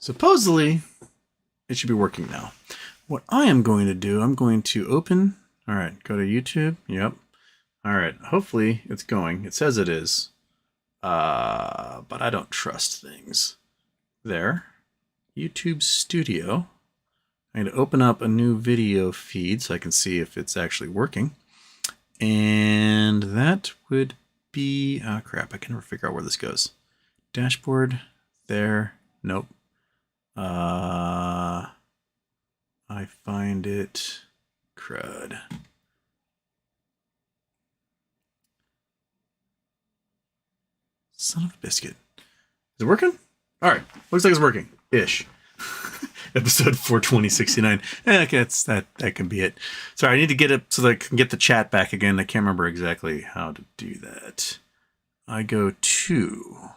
supposedly it should be working now. What I am going to do, I'm going to open. All right, go to YouTube. Yep. All right, hopefully it's going. It says it is. But I don't trust things. There. YouTube Studio. I'm going to open up a new video feed so I can see if it's actually working. And that would be... Oh, crap. I can never figure out where this goes. Dashboard. There. Nope. I find it... Crud. Son of a biscuit. Is it working? All right. Looks like it's working. Ish. Episode 42069. Okay, that can be it. Sorry, I need to get it so that I can get the chat back again. I can't remember exactly how to do that. I go to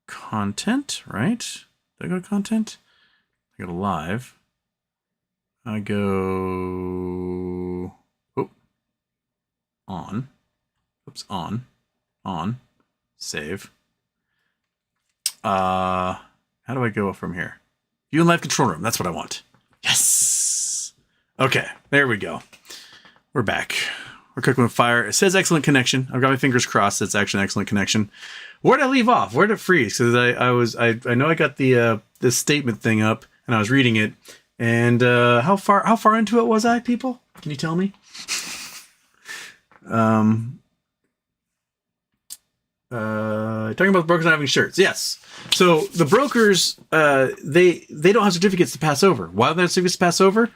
content, right? Did I go to content? I go to live. I go on. Oops, on. Save. How do I go from here? View and live control room. That's what I want. Yes. Okay, there we go. We're back. We're cooking with fire. It says excellent connection. I've got my fingers crossed. It's actually an excellent connection. Where did I leave off? Where did it freeze? Because I know I got the this statement thing up and I was reading it. And how far into it was I, people? Can you tell me? Talking about the brokers not having shirts. Yes. So the brokers, they don't have certificates to pass over. Why don't they have certificates to pass over?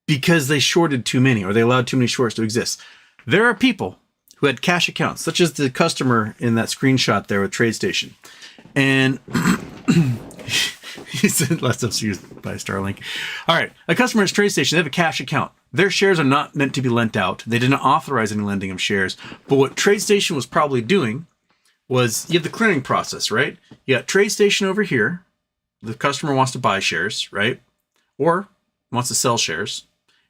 Because they shorted too many, or they allowed too many shorts to exist. There are people who had cash accounts, such as the customer in that screenshot there with TradeStation. And he said last time used by Starlink. All right, a customer at TradeStation, they have a cash account. Their shares are not meant to be lent out. They didn't authorize any lending of shares. But what TradeStation was probably doing was, you have the clearing process, right? You got TradeStation over here. The customer wants to buy shares, right? Or wants to sell shares.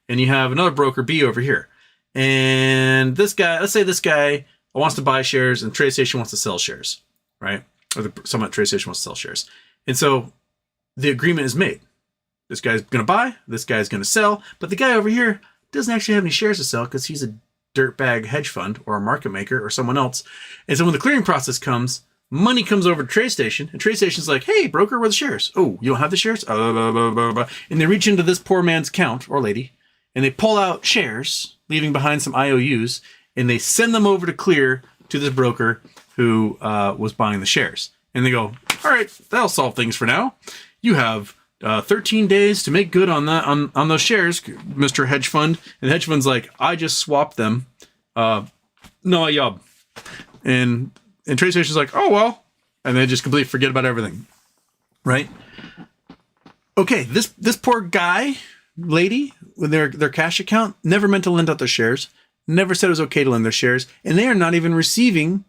And you have another broker B over here. And this guy, let's say this guy wants to buy shares and TradeStation wants to sell shares, right? Or someone at TradeStation wants to sell shares. And so the agreement is made. This guy's going to buy, this guy's going to sell, but the guy over here doesn't actually have any shares to sell because he's a dirtbag hedge fund or a market maker or someone else. And so when the clearing process comes, money comes over to TradeStation, and TradeStation's like, hey, broker, where are the shares? Oh, you don't have the shares? And they reach into this poor man's account, or lady, and they pull out shares, leaving behind some IOUs, and they send them over to clear to this broker who was buying the shares. And they go, all right, that'll solve things for now. You have 13 days to make good on that on those shares, Mr. Hedge Fund. And the hedge fund's like, I just swapped them. No, yup. And TradeStation's like, oh, well. And they just completely forget about everything. Right? Okay, this poor guy, lady, with their cash account, never meant to lend out their shares, never said it was okay to lend their shares, and they are not even receiving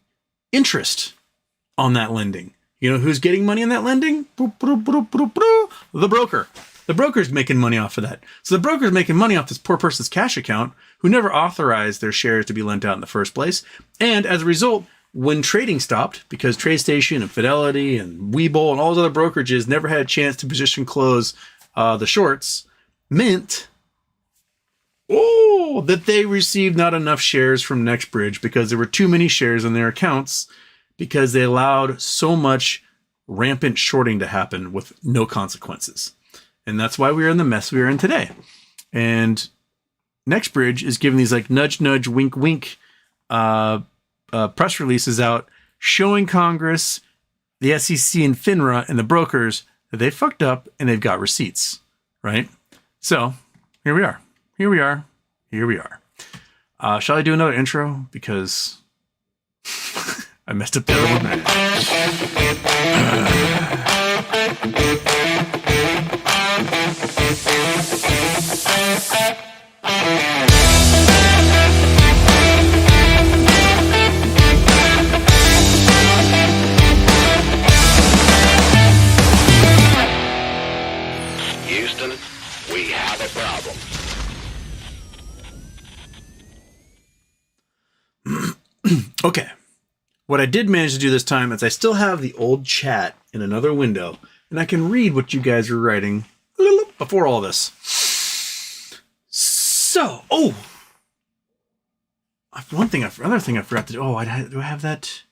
interest on that lending. You know who's getting money on that lending? The broker. The broker's making money off of that. So the broker's making money off this poor person's cash account who never authorized their shares to be lent out in the first place. And as a result, when trading stopped, because TradeStation and Fidelity and Webull and all those other brokerages never had a chance to position close the shorts, meant that they received not enough shares from NextBidge because there were too many shares in their accounts, because they allowed so much rampant shorting to happen with no consequences. And that's why we're in the mess we are in today. And NextBidge is giving these like nudge, nudge, wink, wink press releases out showing Congress, the SEC and FINRA and the brokers that they fucked up and they've got receipts, right? So here we are. Here we are. Here we are. Shall I do another intro? Because I messed up the other one. Houston, we have a problem. Okay. What I did manage to do this time is I still have the old chat in another window, and I can read what you guys were writing before all this. So, another thing I forgot to do. Do I have that?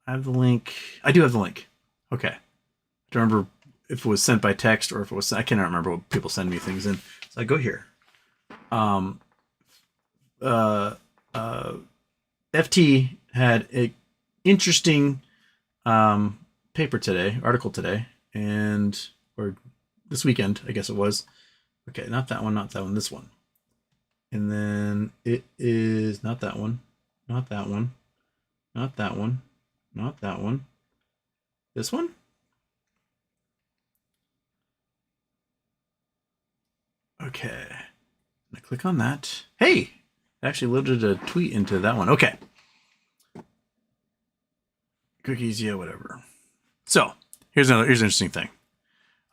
I have the link. I do have the link. Okay. I don't remember if it was sent by text or if it was, I cannot remember what people send me things in. So I go here. FT had a interesting article today, or this weekend, I guess it was. Okay, not that one, this one. And then it is not that one, not that one, not that one, not that one. This one? Okay. I click on that. Hey! I actually loaded a tweet into that one. Okay. Cookies, yeah, whatever. So, here's an interesting thing.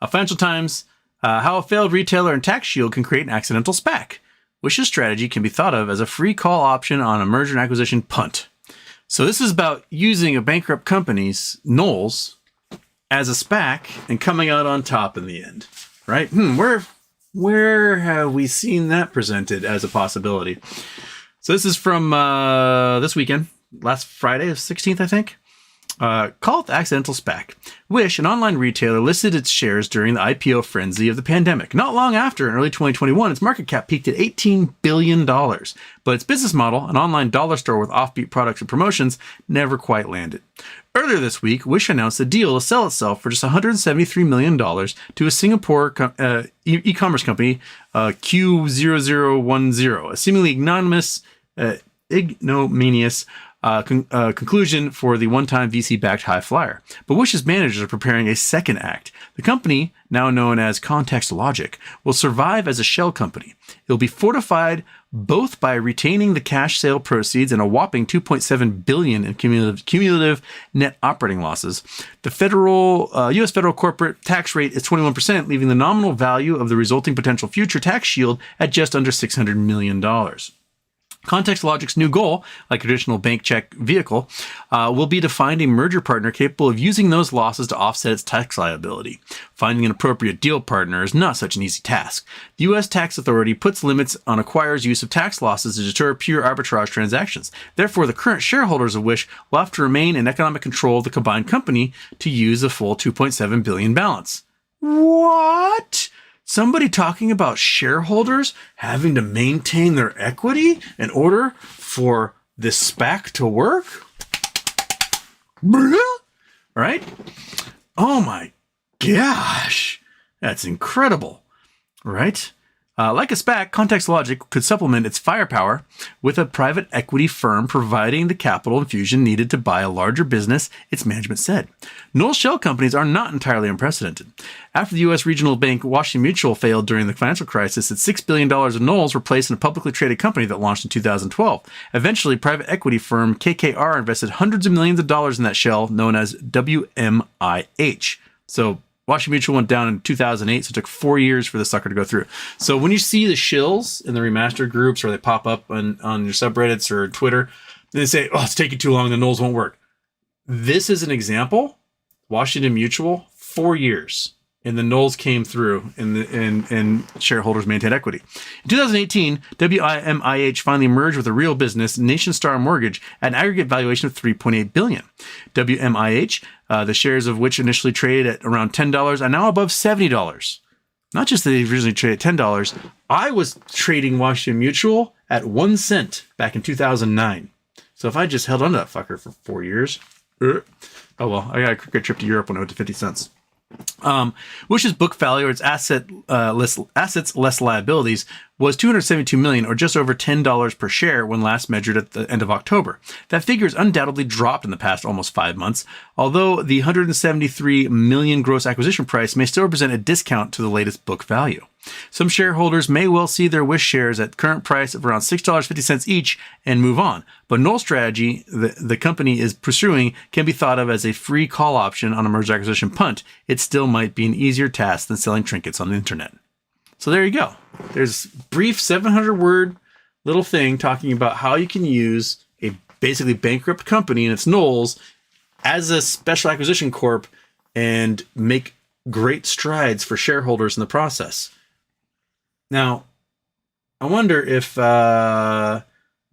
Financial Times, how a failed retailer and tax shield can create an accidental SPAC. Wish's strategy can be thought of as a free call option on a merger and acquisition punt. So this is about using a bankrupt company's Knowles as a SPAC and coming out on top in the end, right? Where have we seen that presented as a possibility? So this is from this weekend, last Friday, the 16th, I think. Call it the accidental SPAC. Wish, an online retailer, listed its shares during the IPO frenzy of the pandemic. Not long after, in early 2021, its market cap peaked at $18 billion. But its business model, an online dollar store with offbeat products and promotions, never quite landed. Earlier this week, Wish announced a deal to sell itself for just $173 million to a Singapore e-commerce company, Q0010, a seemingly ignominious conclusion for the one-time VC-backed high flyer. But Wish's managers are preparing a second act. The company, now known as Context Logic, will survive as a shell company. It will be fortified both by retaining the cash sale proceeds and a whopping $2.7 billion in cumulative net operating losses. The U.S. federal corporate tax rate is 21%, leaving the nominal value of the resulting potential future tax shield at just under $600 million. Context Logic's new goal, like a traditional bank check vehicle, will be to find a merger partner capable of using those losses to offset its tax liability. Finding an appropriate deal partner is not such an easy task. The U.S. tax authority puts limits on acquirers' use of tax losses to deter pure arbitrage transactions. Therefore, the current shareholders of Wish will have to remain in economic control of the combined company to use the full $2.7 billion balance. What? Somebody talking about shareholders having to maintain their equity in order for this SPAC to work? Right? Oh my gosh. That's incredible. Right? Like a SPAC, Context Logic could supplement its firepower with a private equity firm providing the capital infusion needed to buy a larger business, its management said. Knowles shell companies are not entirely unprecedented. After the U.S. regional bank Washington Mutual failed during the financial crisis, its $6 billion of Knowles were placed in a publicly traded company that launched in 2012. Eventually, private equity firm KKR invested hundreds of millions of dollars in that shell known as WMIH. So Washington Mutual went down in 2008, so it took 4 years for the sucker to go through. So when you see the shills in the remastered groups, or they pop up on your subreddits or Twitter, they say, "Oh, it's taking too long. The Knowles won't work." This is an example. Washington Mutual, 4 years, and the Knowles came through, and shareholders maintained equity. In 2018, WMIH finally merged with a real business, Nation Star Mortgage, at an aggregate valuation of $3.8 billion. WMIH, the shares of which initially traded at around $10, are now above $70. Not just that they originally traded at $10. I was trading Washington Mutual at 1 cent back in 2009. So if I just held on to that fucker for 4 years, oh well, I got a quick trip to Europe when I went to 50 cents. Wish's book value, or its assets less liabilities, was $272 million, or just over $10 per share when last measured at the end of October. That figure has undoubtedly dropped in the past almost 5 months, although the $173 million gross acquisition price may still represent a discount to the latest book value. Some shareholders may well see their Wish shares at current price of around $6.50 each and move on, but Knowles' strategy the company is pursuing can be thought of as a free call option on a merger acquisition punt. It still might be an easier task than selling trinkets on the internet. So there you go. There's brief 700-word little thing talking about how you can use a basically bankrupt company and its Knowles as a special acquisition corp and make great strides for shareholders in the process. Now, I wonder if Rula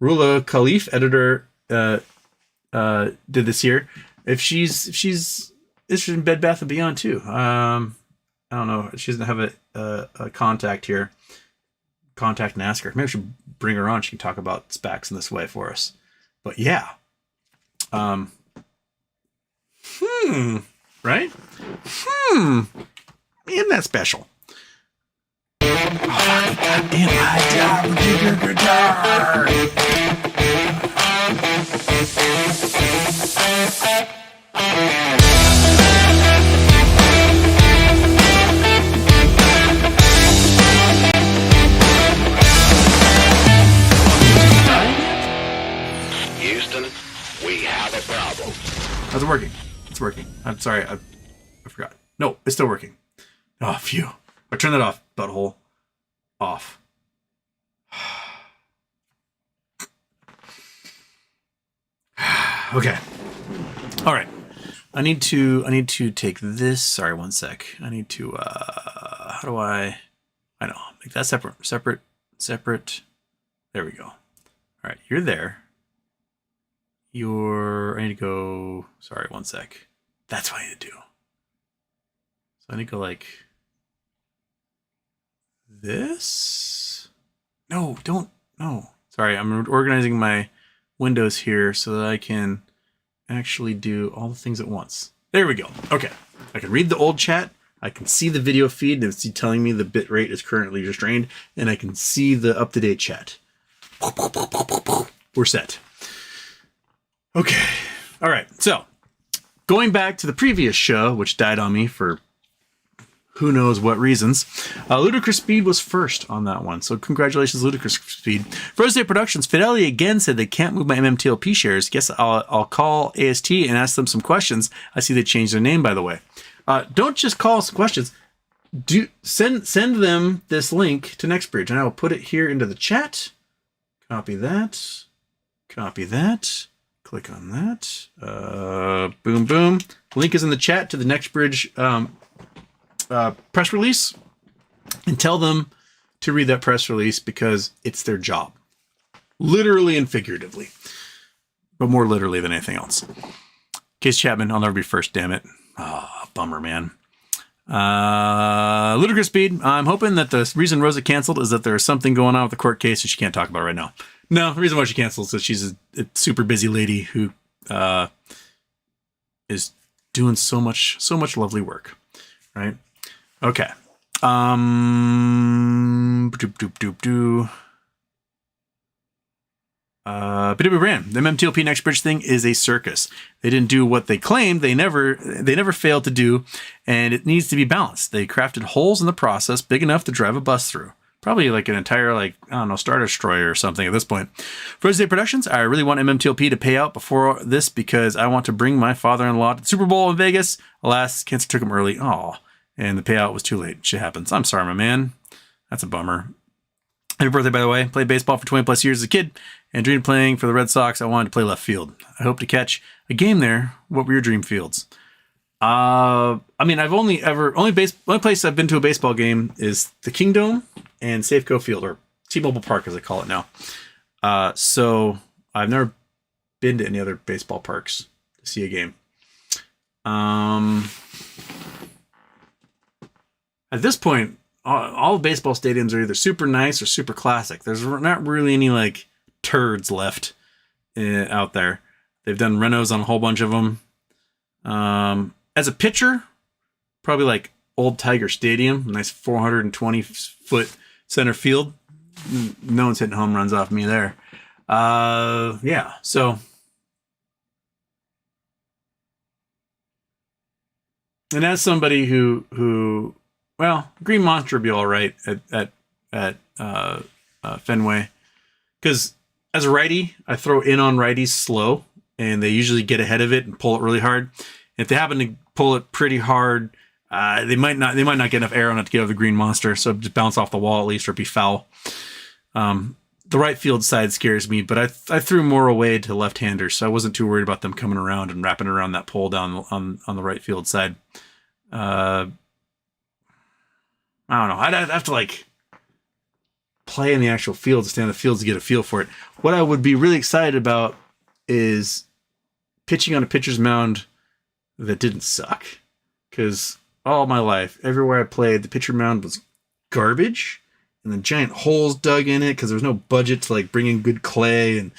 Khalif, editor, did this here. If she's interested in Bed Bath & Beyond too. I don't know. She doesn't have a contact here. Contact and ask her. Maybe we should bring her on. She can talk about SPACs in this way for us. But yeah. Right? Isn't that special? Oh, damn my guitar. Houston, we have a problem. How's it working? It's working. I'm sorry. I forgot. No, it's still working. Oh, phew. I turn that off, butthole. Off. Okay. All right. I need to take this. Sorry, one sec. I need to, how do I know, make that separate. There we go. All right. You're there. I need to go, sorry, one sec. That's what I need to do. So I need to go like this. No. Sorry, I'm organizing my windows here so that I can actually do all the things at once. There we go. Okay. I can read the old chat. I can see the video feed and it's telling me the bit rate is currently restrained, and I can see the up-to-date chat. We're set. Okay. All right. So going back to the previous show, which died on me for who knows what reasons, Ludicrous Speed was first on that one. So congratulations, Ludicrous Speed. First Day Productions, Fidelity again said they can't move my MMTLP shares. Guess I'll call AST and ask them some questions. I see they changed their name, by the way. Don't just call us questions. Send them this link to NextBidge, and I will put it here into the chat. Copy that. Click on that. Boom. Link is in the chat to the NextBidge press release, and tell them to read that press release because it's their job, literally and figuratively, but more literally than anything else. Case Chapman, I'll never be first, damn it. Bummer, man. Ludicrous Speed, I'm hoping that the reason Rosa canceled is that there's something going on with the court case that she can't talk about right now. No, the reason why she canceled is that she's a super busy lady who is doing so much lovely work, right? Okay. BW Brand, the MMTLP NextBidge thing is a circus. They didn't do what they claimed. They never failed to do, and it needs to be balanced. They crafted holes in the process big enough to drive a bus through. Probably like an entire, Star Destroyer or something at this point. First Day Productions, I really want MMTLP to pay out before this because I want to bring my father-in-law to the Super Bowl in Vegas. Alas, cancer took him early. Aw. And the payout was too late. Shit happens. I'm sorry, my man. That's a bummer. Happy birthday, by the way. Played baseball for 20 plus years as a kid and dreamed of playing for the Red Sox. I wanted to play left field. I hope to catch a game there. What were your dream fields? I've only place I've been to a baseball game is the Kingdome and Safeco Field, or T-Mobile Park as I call it now. So I've never been to any other baseball parks to see a game. At this point, all baseball stadiums are either super nice or super classic. There's not really any turds left out there. They've done renos on a whole bunch of them. As a pitcher, probably Old Tiger Stadium, nice 420-foot center field. No one's hitting home runs off me there. Yeah, so. And as somebody who Green Monster would be all right at Fenway, because as a righty, I throw in on righties slow, and they usually get ahead of it and pull it really hard. If they happen to pull it pretty hard, they might not get enough air on it to get over the Green Monster, so just bounce off the wall at least or be foul. The the right field side scares me, but I threw more away to left-handers, so I wasn't too worried about them coming around and wrapping around that pole down on the right field side. I don't know. I'd have to like play in the actual field, stand in the fields to get a feel for it. What I would be really excited about is pitching on a pitcher's mound that didn't suck. Because all my life, everywhere I played, the pitcher mound was garbage. And the giant holes dug in it because there was no budget to like bring in good clay. And,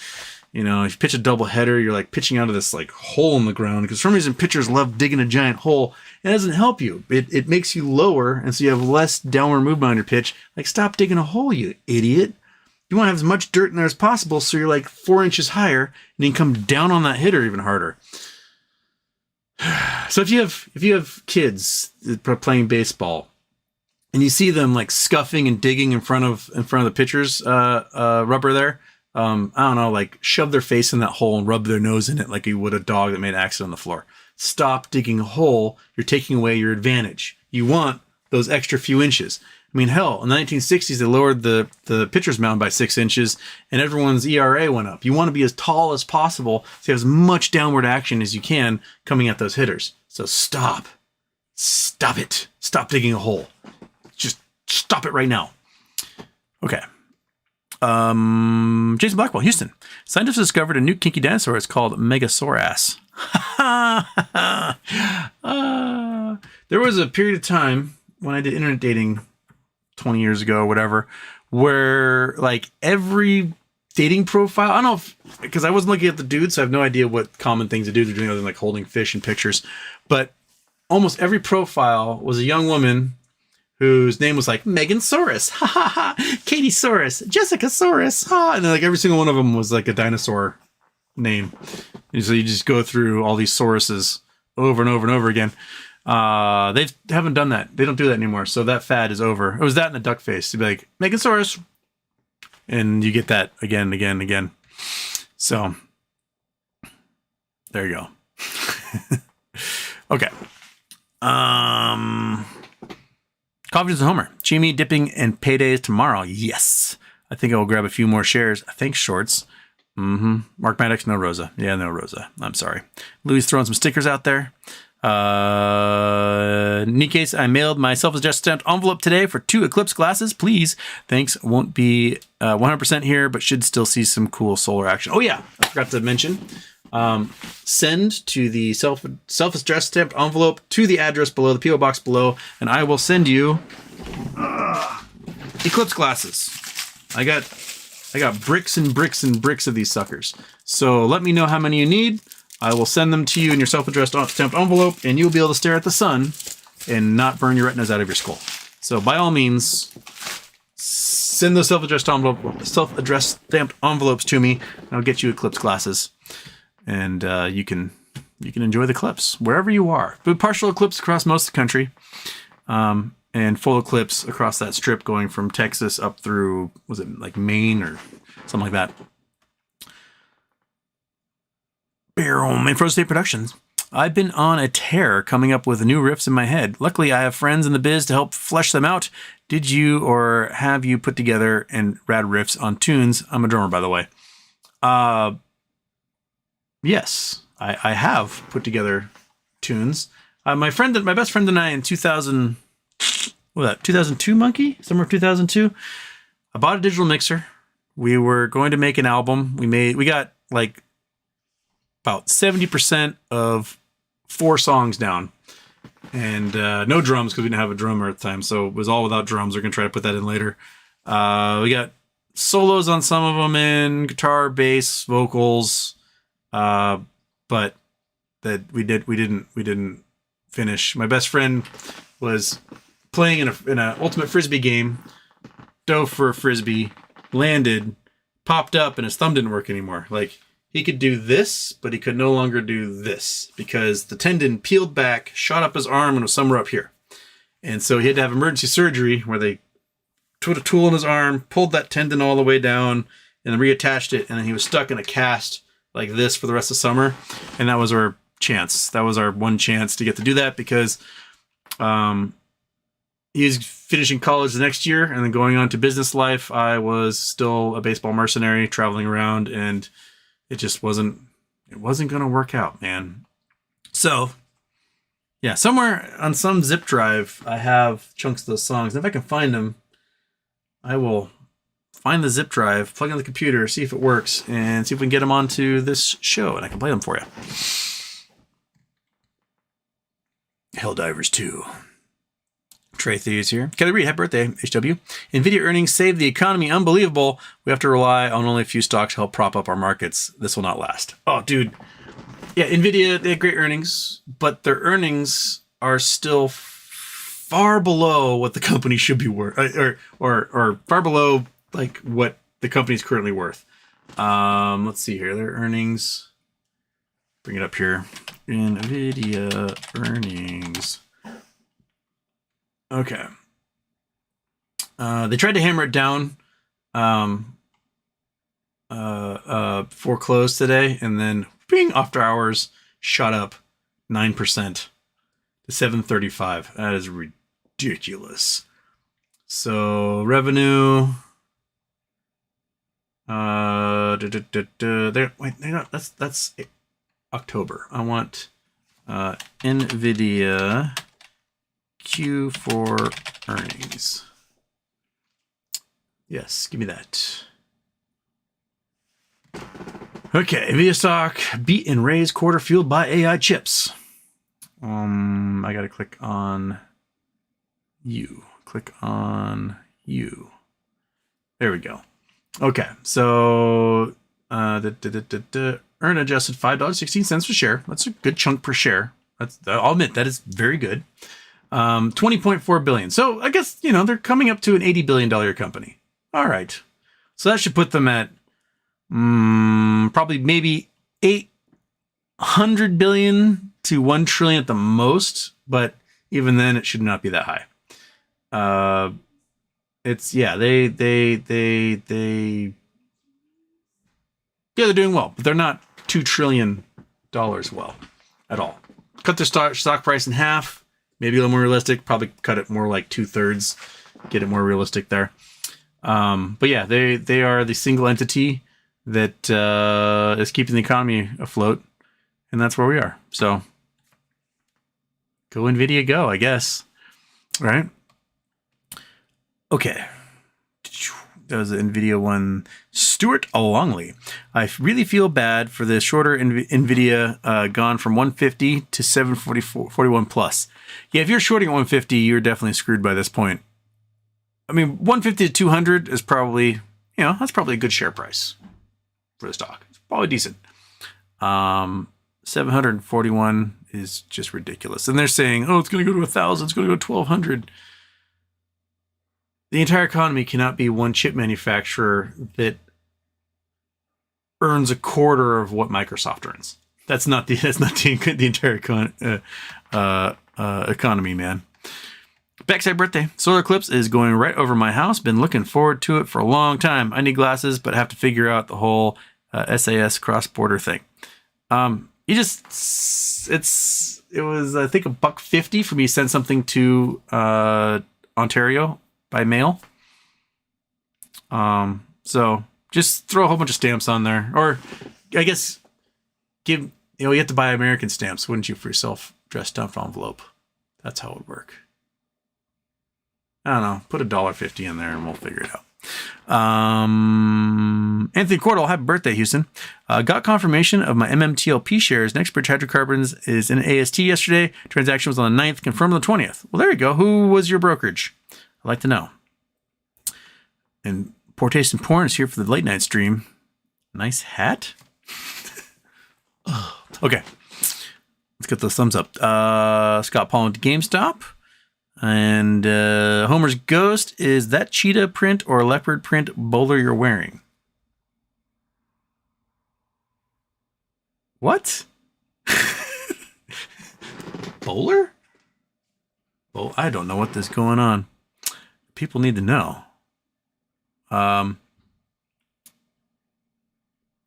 you know, if you pitch a double header, you're like pitching out of this like hole in the ground. Because for some reason, pitchers love digging a giant hole. It doesn't help you. It makes you lower. And so you have less downward movement on your pitch. Like, stop digging a hole, you idiot. You want to have as much dirt in there as possible so you're like 4 inches higher and you can come down on that hitter even harder. So if you have kids playing baseball, and you see them like scuffing and digging in front of the pitcher's rubber there, I don't know, like shove their face in that hole and rub their nose in it like you would a dog that made an accident on the floor. Stop digging a hole. You're taking away your advantage. You want those extra few inches. I mean, hell, in the 1960s, they lowered the pitcher's mound by 6 inches, and everyone's ERA went up. You want to be as tall as possible, so you have as much downward action as you can coming at those hitters. So stop. Stop it. Stop digging a hole. Just stop it right now. Okay. Jason Blackwell, Houston. Scientists discovered a new kinky dinosaur. It's called Megasaurus. There was a period of time when I did internet dating 20 years ago or whatever, where like every dating profile, I don't know if, because I wasn't looking at the dudes, so I have no idea what common things the dudes are doing other than like holding fish in pictures, but almost every profile was a young woman whose name was like Megan Saurus, ha ha ha, Katie Saurus, Jessica Saurus, ha, and then like every single one of them was like a dinosaur name. And so you just go through all these Sauruses over and over and over again. They haven't done that. They don't do that anymore. So that fad is over. It was that in the duck face. You'd be like, Megan Saurus. And you get that again and again and again. So there you go. Okay. Coffee's a homer. Jimmy dipping and paydays tomorrow. Yes. I think I will grab a few more shares. Thanks, shorts. Mark Maddox, no Rosa. Yeah, no Rosa. I'm sorry. Louis throwing some stickers out there. In any case, I mailed my self-addressed stamped envelope today for 2 Eclipse glasses. Please. Thanks. Won't be 100% here, but should still see some cool solar action. Oh yeah, I forgot to mention. Send to the self-addressed stamped envelope to the address below, the PO box below, and I will send you Eclipse glasses. I got bricks and bricks and bricks of these suckers. So let me know how many you need. I will send them to you in your self-addressed stamped envelope, and you'll be able to stare at the sun and not burn your retinas out of your skull. So by all means, send those self-addressed stamped envelopes to me, and I'll get you Eclipse glasses. And you can enjoy the eclipse wherever you are. But partial eclipse across most of the country, and full eclipse across that strip going from Texas up through, was it like Maine or something like that? Boom. And Frozen State Productions. I've been on a tear coming up with new riffs in my head. Luckily, I have friends in the biz to help flesh them out. Did you or have you put together and rad riffs on tunes? I'm a drummer, by the way. Yes, I have put together tunes. My best friend and I in 2002 Monkey? Summer of 2002. I bought a digital mixer. We were going to make an album. We got like about 70% of 4 songs down. And no drums because we didn't have a drummer at the time. So it was all without drums. We're going to try to put that in later. We got solos on some of them in guitar, bass, vocals. But that we didn't finish. My best friend was playing in a ultimate frisbee game, dove for a frisbee, landed, popped up, and his thumb didn't work anymore. Like he could do this, but he could no longer do this because the tendon peeled back, shot up his arm, and was somewhere up here. And so he had to have emergency surgery where they put a tool in his arm, pulled that tendon all the way down, and then reattached it, and then he was stuck in a cast like this for the rest of summer. And that was our chance. That was our one chance to get to do that because he was finishing college the next year and then going on to business life. I was still a baseball mercenary traveling around, and it just wasn't going to work out, man. So yeah, somewhere on some zip drive, I have chunks of those songs. And if I can find them, I will find the zip drive, plug in the computer, see if it works, and see if we can get them onto this show, and I can play them for you. Helldivers 2. Trey Thieves here. Kelly Reed, happy birthday, HW. NVIDIA earnings save the economy unbelievable. We have to rely on only a few stocks to help prop up our markets. This will not last. Oh, dude. Yeah, NVIDIA, they had great earnings, but their earnings are still far below what the company should be worth, or far below like what the company's currently worth. Let's see here. Their earnings. Bring it up here. NVIDIA earnings. Okay. They tried to hammer it down before close today, and then being after hours shot up 9% to 735. That is ridiculous. So revenue. That's October. I want NVIDIA Q4 earnings. Yes, give me that. Okay, NVIDIA stock beat and raised quarter fueled by AI chips. I gotta click on you. Click on you. There we go. Okay, so earn adjusted $5.16 per share. That's a good chunk per share. I'll admit that is very good. 20.4 billion. So I guess, they're coming up to an $80 billion company. All right. So that should put them at probably maybe 800 billion to 1 trillion at the most, but even then it should not be that high. They're doing well, but they're not $2 trillion well at all. Cut their stock price in half, maybe a little more realistic, probably cut it more like 2/3, get it more realistic there. But yeah, they are the single entity that is keeping the economy afloat, and that's where we are. So go NVIDIA, go, I guess. Right? Okay. That was the NVIDIA one. Stuart Longley. I really feel bad for the shorter NVIDIA gone from 150 to 741 plus. Yeah, if you're shorting at 150, you're definitely screwed by this point. I mean, 150 to 200 is probably, that's probably a good share price for the stock. It's probably decent. 741 is just ridiculous. And they're saying, it's going to go to 1,000. It's going to go to 1,200. The entire economy cannot be one chip manufacturer that earns a quarter of what Microsoft earns. That's not the entire economy, man. Backside birthday. Solar eclipse is going right over my house. Been looking forward to it for a long time. I need glasses, but have to figure out the whole SAS cross-border thing. It was I think $1.50 for me to send something to Ontario by mail. So just throw a whole bunch of stamps on there, or I guess you have to buy American stamps, wouldn't you, for your self-addressed stamped envelope? That's how it would work. I don't know. Put $1.50 in there and we'll figure it out. Anthony Cordell, happy birthday, Houston. Got confirmation of my MMTLP shares. NextBidge Hydrocarbons is in AST yesterday. Transaction was on the 9th, confirmed on the 20th. Well, there you go. Who was your brokerage? I'd like to know. And Poor Taste and Porn is here for the late night stream. Nice hat. Okay. Let's get those thumbs up. Scott Paul went to GameStop. And Homer's Ghost, is that cheetah print or leopard print bowler you're wearing? What? Bowler? I don't know what is going on. People need to know.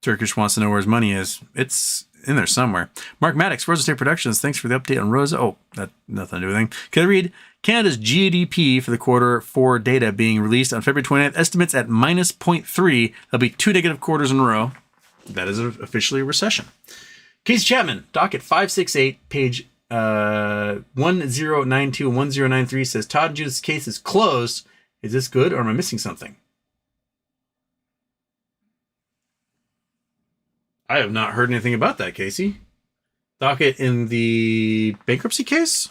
Turkish wants to know where his money is. It's in there somewhere. Mark Maddox, Rosa State Productions. Thanks for the update on Rosa. Oh, that nothing to do with anything. Can I read Canada's GDP for the quarter four data being released on February 29th? Estimates at minus 0.3. That'll be 2 negative quarters in a row. That is officially a recession. Casey Chapman, docket 568, page 1092 and 1093 says Todd and Judith's case is closed. Is this good or am I missing something? I have not heard anything about that, Casey. Docket in the bankruptcy case?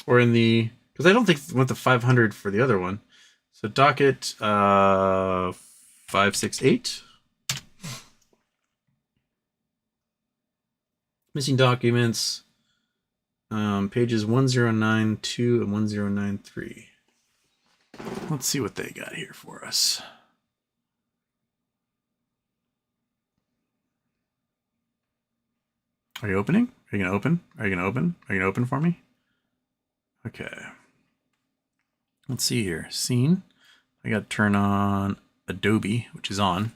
Or in the... Because I don't think it went to 500 for the other one. So docket 568. Missing documents. Pages 1092 and 1093. Let's see what they got here for us. Are you opening? Are you going to open? Are you going to open? Are you going to open for me? Okay. Let's see here. Scene. I got to turn on Adobe, which is on.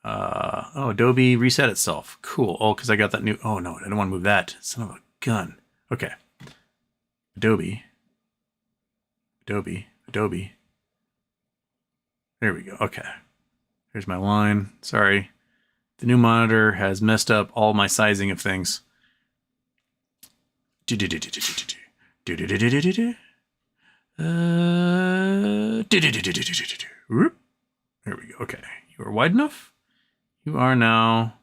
Oh, Adobe reset itself. Cool. Oh, because I got that new... Oh, no. I don't want to move that. Son of a gun. Okay. Adobe. Adobe. Adobe. There we go. Okay. Here's my line. Sorry. The new monitor has messed up all my sizing of things. There we go. Okay. You are wide enough. You are now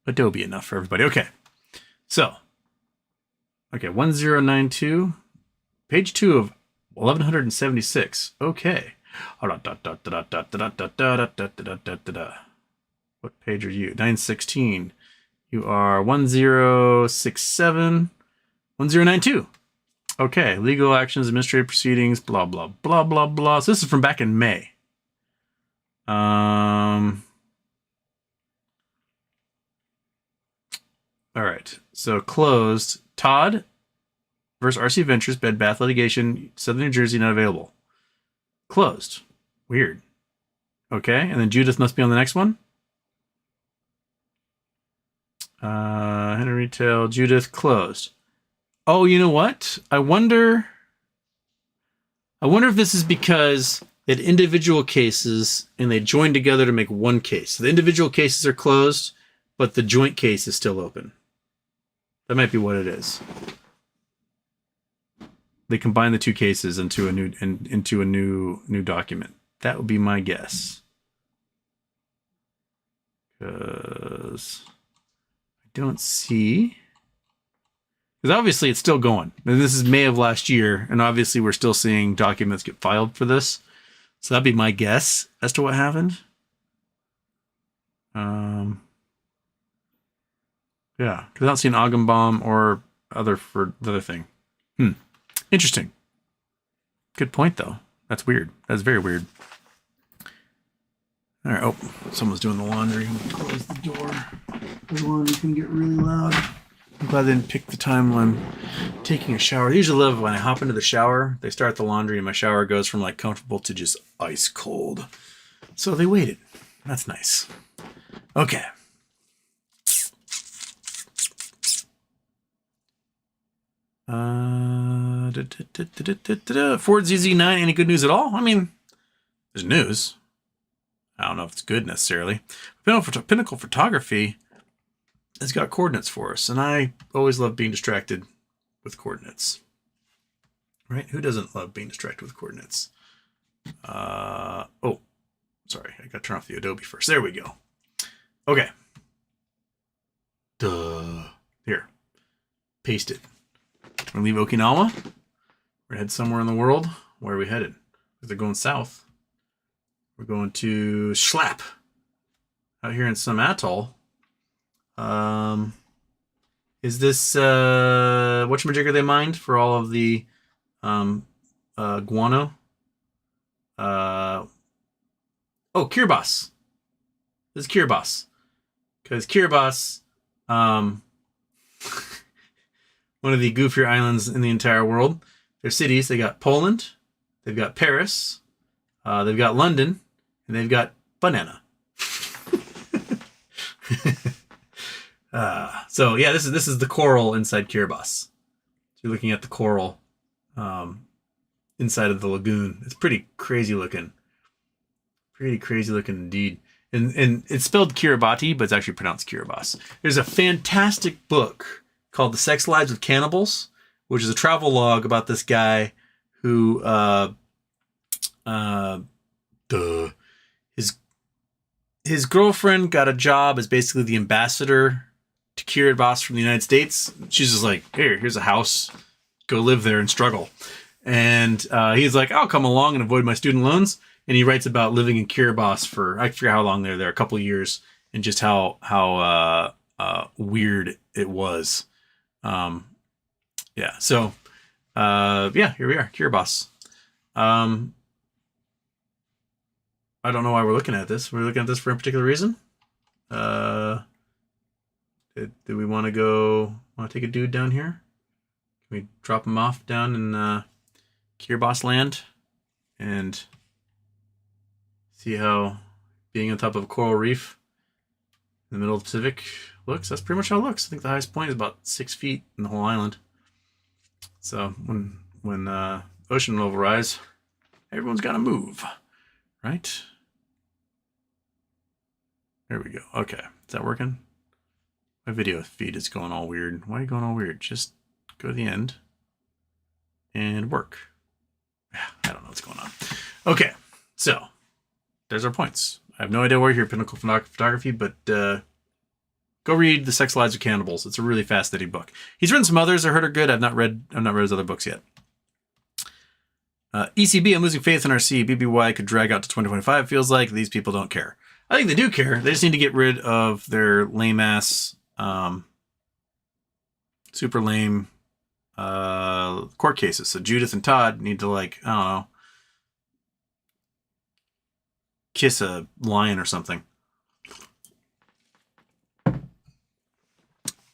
Adobe enough for everybody. Okay. So. Okay. 1092. Page 2 of 1176. Okay. What page are you? 916. You are 1067. 1092. Okay. Legal actions, administrative proceedings, blah, blah, blah, blah, blah. So this is from back in May. All right. So closed. Todd versus RC Ventures, Bed Bath litigation, Southern New Jersey, not available. Closed. Weird. Okay. And then Judith must be on the next one. Henry Retail, Judith, closed. Oh, you know what? I wonder if this is because they had individual cases and they joined together to make one case. So the individual cases are closed, but the joint case is still open. That might be what it is. They combine the two cases into a new document. That would be my guess. Because I don't see. Because obviously it's still going. And this is May of last year, and obviously we're still seeing documents get filed for this. So that'd be my guess as to what happened. Yeah, because I don't see an Ogdenbaum or other for the other thing. Interesting. Good point, though. That's weird. That's very weird. All right. Oh, someone's doing the laundry. Close the door. The laundry can get really loud. I'm glad they didn't pick the time when I'm taking a shower. I usually love when I hop into the shower, they start the laundry and my shower goes from like comfortable to just ice cold. So they waited. That's nice. Okay. Ford ZZ9, any good news at all? I mean, there's news. I don't know if it's good necessarily. Pinnacle Photography has got coordinates for us, and I always love being distracted with coordinates. Right? Who doesn't love being distracted with coordinates? Oh, sorry. I got to turn off the Adobe first. There we go. Okay. Here. Paste it. We're going to leave Okinawa. We're going to head somewhere in the world. Where are we headed? Because they're going south. We're going to Schlapp. Out here in some atoll. Is this whatchamajigger they mined for all of the guano? Oh, Kiribati. This is Kiribati. Because Kiribati, one of the goofier islands in the entire world. Their cities, they got Poland, they've got Paris, they've got London, and they've got Banana. So yeah, this is the coral inside Kiribati. So you're looking at the coral inside of the lagoon. It's pretty crazy looking. Pretty crazy looking indeed. And it's spelled Kiribati, but it's actually pronounced Kiribati. There's a fantastic book called The Sex Lives of Cannibals, which is a travel log about this guy who his girlfriend got a job as basically the ambassador to Kiribati from the United States. She's just like, here's a house, go live there and struggle. And he's like, I'll come along and avoid my student loans. And he writes about living in Kiribati for, I forget how long they're there, a couple of years, and just how weird it was. Yeah. So, here we are, Kiribati. I don't know why we're looking at this. We're looking at this for a particular reason. Do we want to take a dude down here? Can we drop him off down in Kiribati land and see how being on top of a coral reef in the middle of the Pacific looks? That's pretty much how it looks. I think the highest point is about 6 feet in the whole island. So when ocean level rise, everyone's got to move, right? There we go. Okay, is that working? My video feed is going all weird. Why are you going all weird? Just go to the end and work. I don't know what's going on. Okay, so there's our points. I have no idea where you're Pinnacle Photography, but go read The Sex Lives of Cannibals. It's a really fascinating book. He's written some others I heard are good. I've not read his other books yet. ECB, I'm losing faith in RC. BBY could drag out to 2025. Feels like these people don't care. I think they do care. They just need to get rid of their lame ass, super lame court cases. So Judith and Todd need to, like, I don't know, kiss a lion or something.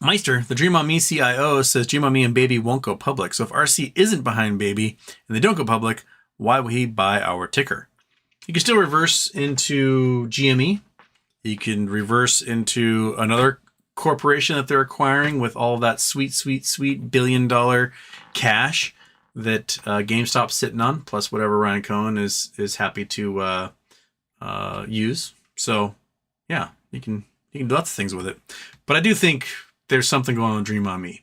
Meister, the Dream On Me CIO, says Dream On Me and Baby won't go public. So if RC isn't behind Baby and they don't go public, why would he buy our ticker? You can still reverse into GME. You can reverse into another corporation that they're acquiring with all that sweet $1 billion cash that GameStop's sitting on, plus whatever Ryan Cohen is happy to use. So yeah, you can do lots of things with it. But I do think there's something going on with Dream On Me.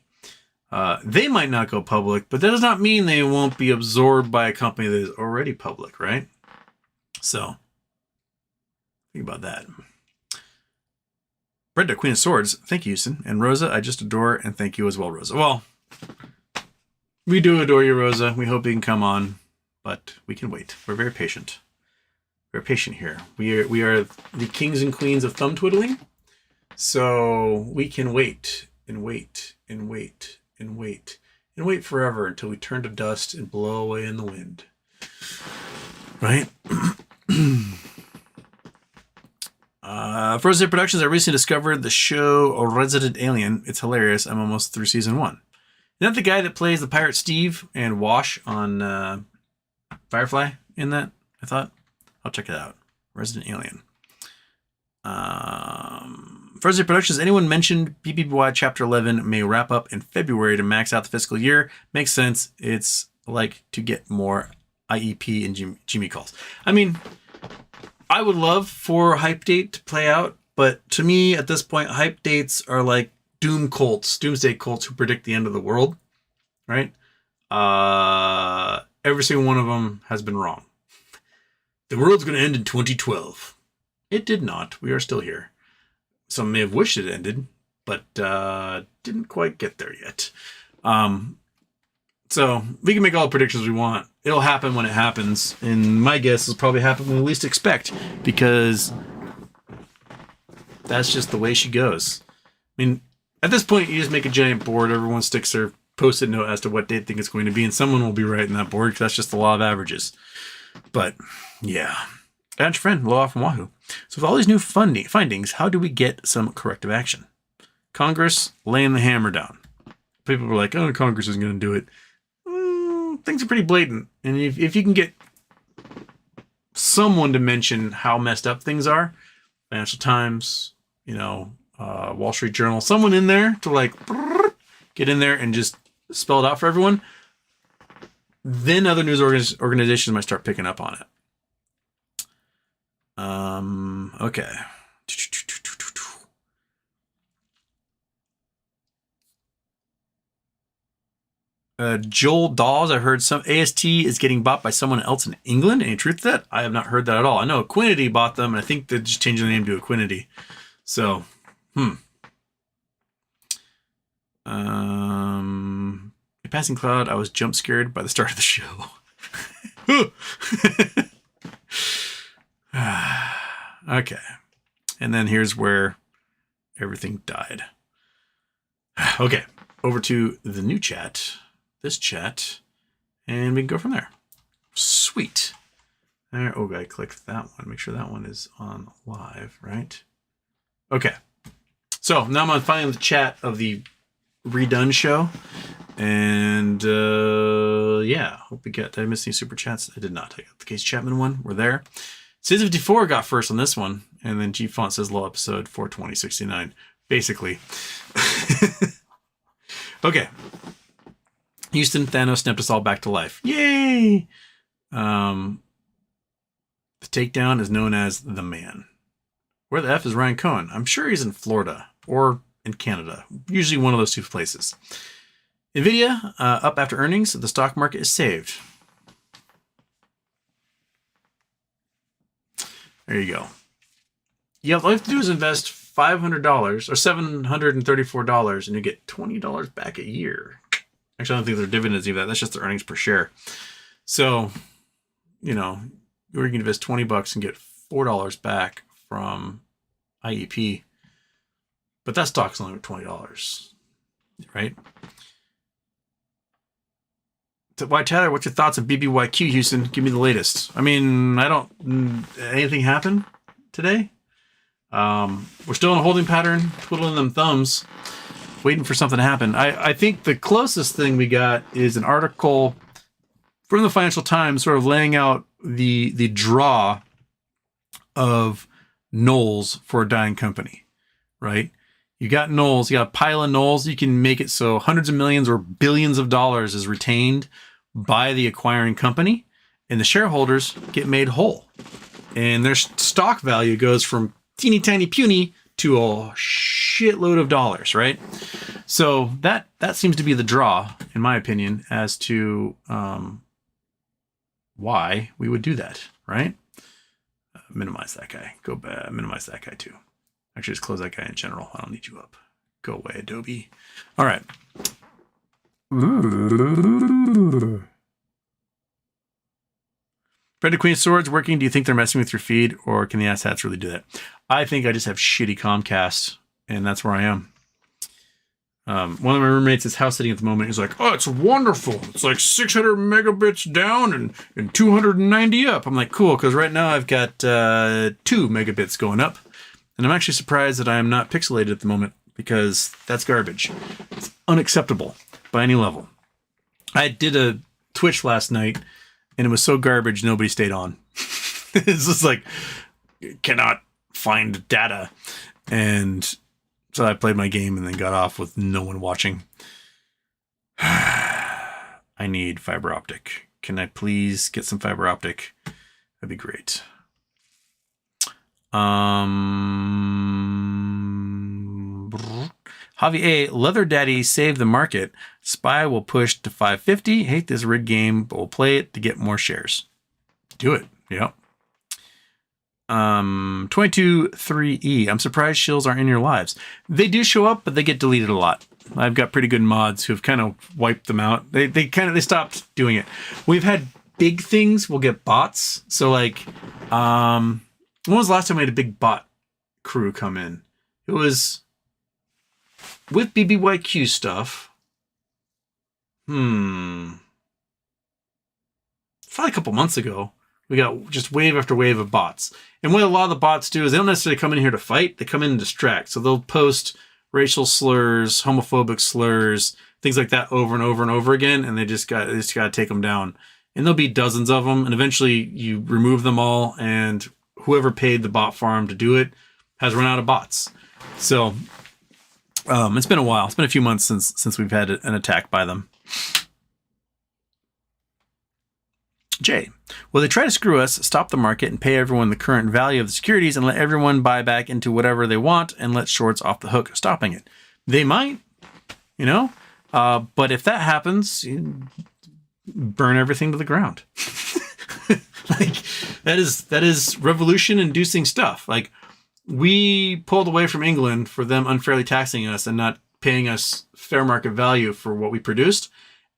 They might not go public, but that does not mean they won't be absorbed by a company that is already public, right? So think about that. Brenda, Queen of Swords, thank you, Houston. And Rosa, I just adore, and thank you as well, Rosa. Well, we do adore you, Rosa. We hope you can come on, but we can wait. We're very patient. We're patient here. We are the kings and queens of thumb twiddling. So we can wait and wait and wait and wait and wait forever until we turn to dust and blow away in the wind. Right? Frozen Productions, I recently discovered the show Resident Alien. It's hilarious. I'm almost through season 1. Isn't that the guy that plays the pirate Steve and Wash on Firefly in that? I thought. I'll check it out. Resident Alien. Frozen Productions, anyone mentioned BBY Chapter 11 may wrap up in February to max out the fiscal year? Makes sense. It's like to get more IEP and Jimmy calls. I mean, I would love for hype date to play out, but to me at this point, hype dates are like doomsday cults who predict the end of the world, right? Every single one of them has been wrong. The world's going to end in 2012. It did not. We are still here. Some may have wished it ended, but didn't quite get there yet. So we can make all the predictions we want. It'll happen when it happens. And my guess is probably happen when we least expect, because that's just the way she goes. I mean, at this point, you just make a giant board. Everyone sticks their post-it note as to what they think it's going to be, and someone will be right in that board, because that's just the law of averages. But yeah. Add your friend, Loa from Wahoo. So with all these new findings, how do we get some corrective action? Congress laying the hammer down. People were like, oh, Congress isn't going to do it. Things are pretty blatant. And if you can get someone to mention how messed up things are, Financial Times, Wall Street Journal, someone in there to like get in there and just spell it out for everyone. Then other news organizations might start picking up on it. Okay. Joel Dawes, I heard some AST is getting bought by someone else in England. Any truth to that? I have not heard that at all. I know Equinity bought them, and I think they're just changing the name to Equinity. So, Passing Cloud, I was jump scared by the start of the show. Okay. And then here's where everything died. Okay. Over to the new chat. This chat. And we can go from there. Sweet. There. Oh, I clicked that one. Make sure that one is on live, right? Okay. So now I'm on finally the chat of the redone show. And yeah, hope we get. Did I miss any super chats? I did not. I got the Case Chapman one. We're there. Sis54 got first on this one, and then G Font says low episode 42069. Basically. Okay. Houston, Thanos snapped us all back to life. Yay! The takedown is known as the man. Where the F is Ryan Cohen? I'm sure he's in Florida or in Canada. Usually one of those two places. Nvidia, up after earnings. The stock market is saved. There you go. Yeah, all you have to do is invest $500 or $734 and you get $20 back a year. Actually, I don't think they're dividends either. That's just the earnings per share. So, you know, you can invest $20 and get $4 back from IEP. But that stock's only $20, right? Why, Tyler, what's your thoughts on BBYQ, Houston? Give me the latest. I mean, anything happen today? We're still in a holding pattern, twiddling them thumbs, waiting for something to happen. I think the closest thing we got is an article from the Financial Times sort of laying out the draw of Knowles for a dying company, right? You got Knowles, you got a pile of Knowles. You can make it so hundreds of millions or billions of dollars is retained by the acquiring company, and the shareholders get made whole. And their stock value goes from teeny tiny puny to a shitload of dollars, right? So that seems to be the draw, in my opinion, as to why we would do that, right? Minimize that guy. Go back. Minimize that guy too. Actually, just close that guy in general. I don't need you up. Go away, Adobe. All right. Red Queen Swords working. Do you think they're messing with your feed, or can the asshats really do that? I think I just have shitty Comcast, and that's where I am. One of my roommates is house sitting at the moment. He's like, "Oh, it's wonderful. It's like 600 megabits down and 290 up." I'm like, "Cool," because right now I've got 2 megabits going up, and I'm actually surprised that I am not pixelated at the moment because that's garbage. It's unacceptable by any level. I did a Twitch last night, and it was so garbage nobody stayed on. It's just like, cannot find data, and so I played my game and then got off with no one watching. I need fiber optic. Can I please get some fiber optic? That'd be great. Javi A, Leather Daddy saved the market. Spy will push to 550. Hate this rig game, but we'll play it to get more shares. Do it. Yep. 22-3E. I'm surprised shills aren't in your lives. They do show up, but they get deleted a lot. I've got pretty good mods who've kind of wiped them out. They stopped doing it. We've had big things. We'll get bots. So like, when was the last time we had a big bot crew come in? It was with BBYQ stuff. Probably a couple months ago. We got just wave after wave of bots. And what a lot of the bots do is they don't necessarily come in here to fight. They come in and distract. So they'll post racial slurs, homophobic slurs, things like that over and over and over again. And they just got to take them down. And there'll be dozens of them. And eventually you remove them all. And whoever paid the bot farm to do it has run out of bots. So it's been a while. It's been a few months since we've had an attack by them. Jay, will they try to screw us, stop the market, and pay everyone the current value of the securities and let everyone buy back into whatever they want and let shorts off the hook, stopping it? They might, but if that happens, burn everything to the ground. Like that is revolution-inducing stuff. Like we pulled away from England for them unfairly taxing us and not paying us fair market value for what we produced.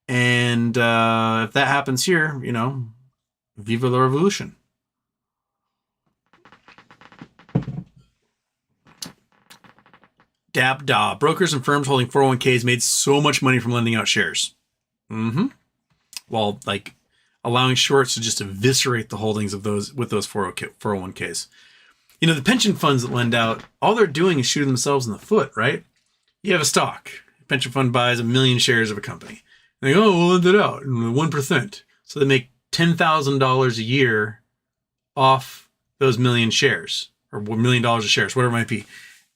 And if that happens here, viva la revolution. Dab da. Brokers and firms holding 401ks made so much money from lending out shares. While allowing shorts to just eviscerate the holdings of those 401ks. The pension funds that lend out, all they're doing is shooting themselves in the foot, right? You have a stock. A pension fund buys 1 million shares of a company. They go, we'll lend it out, 1%. So they make $10,000 a year off those 1 million shares, or $1 million of shares, whatever it might be.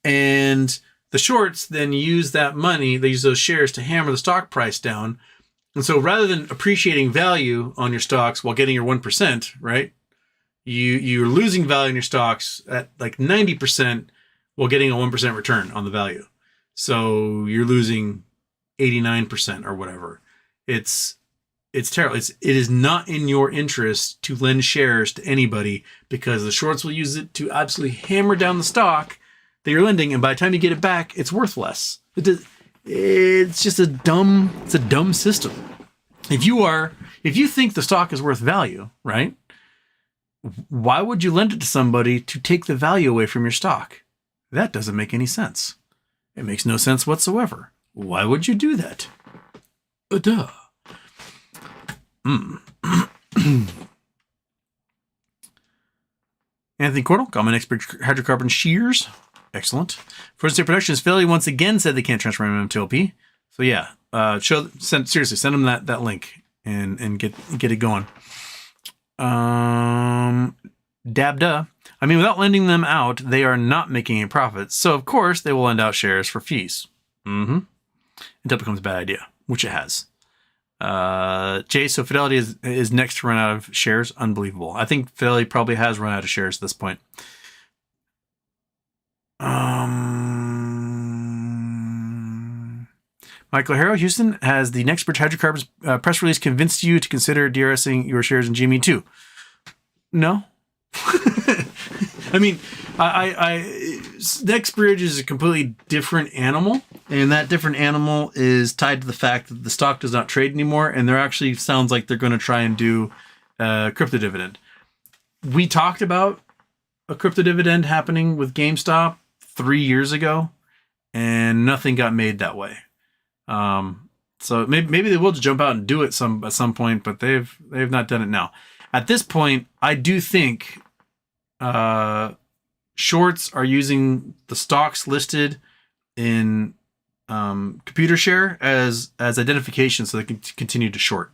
And the shorts then use that money, they use those shares to hammer the stock price down. And so rather than appreciating value on your stocks while getting your 1%, right? You're losing value in your stocks at 90% while getting a 1% return on the value. So you're losing 89% or whatever. It's terrible. It is not in your interest to lend shares to anybody because the shorts will use it to absolutely hammer down the stock that you're lending, and by the time you get it back, it's worth less. It's just a dumb system. If you think the stock is worth value, right? Why would you lend it to somebody to take the value away from your stock? That doesn't make any sense. It makes no sense whatsoever. Why would you do that? Duh. Anthony Cordell, got my NextBidge hydrocarbon shears. Excellent. Frozen State Productions, Philly once again said they can't transfer MM to LP. So yeah, send them that link and get it going. Dabda. I mean, without lending them out, they are not making a profit. So of course they will lend out shares for fees. Until it becomes a bad idea, which it has. Jay, so Fidelity is next to run out of shares. Unbelievable. I think Fidelity probably has run out of shares at this point. Michael Harrow, Houston, has the NextBidge Hydrocarbons press release convinced you to consider DRSing your shares in GME too? No. I mean, NextBidge is a completely different animal, and that different animal is tied to the fact that the stock does not trade anymore, and there actually sounds like they're going to try and do a crypto dividend. We talked about a crypto dividend happening with GameStop 3 years ago, and nothing got made that way. So maybe they will just jump out and do it at some point, but they've not done it now. At this point, I do think shorts are using the stocks listed in ComputerShare as identification so they can continue to short.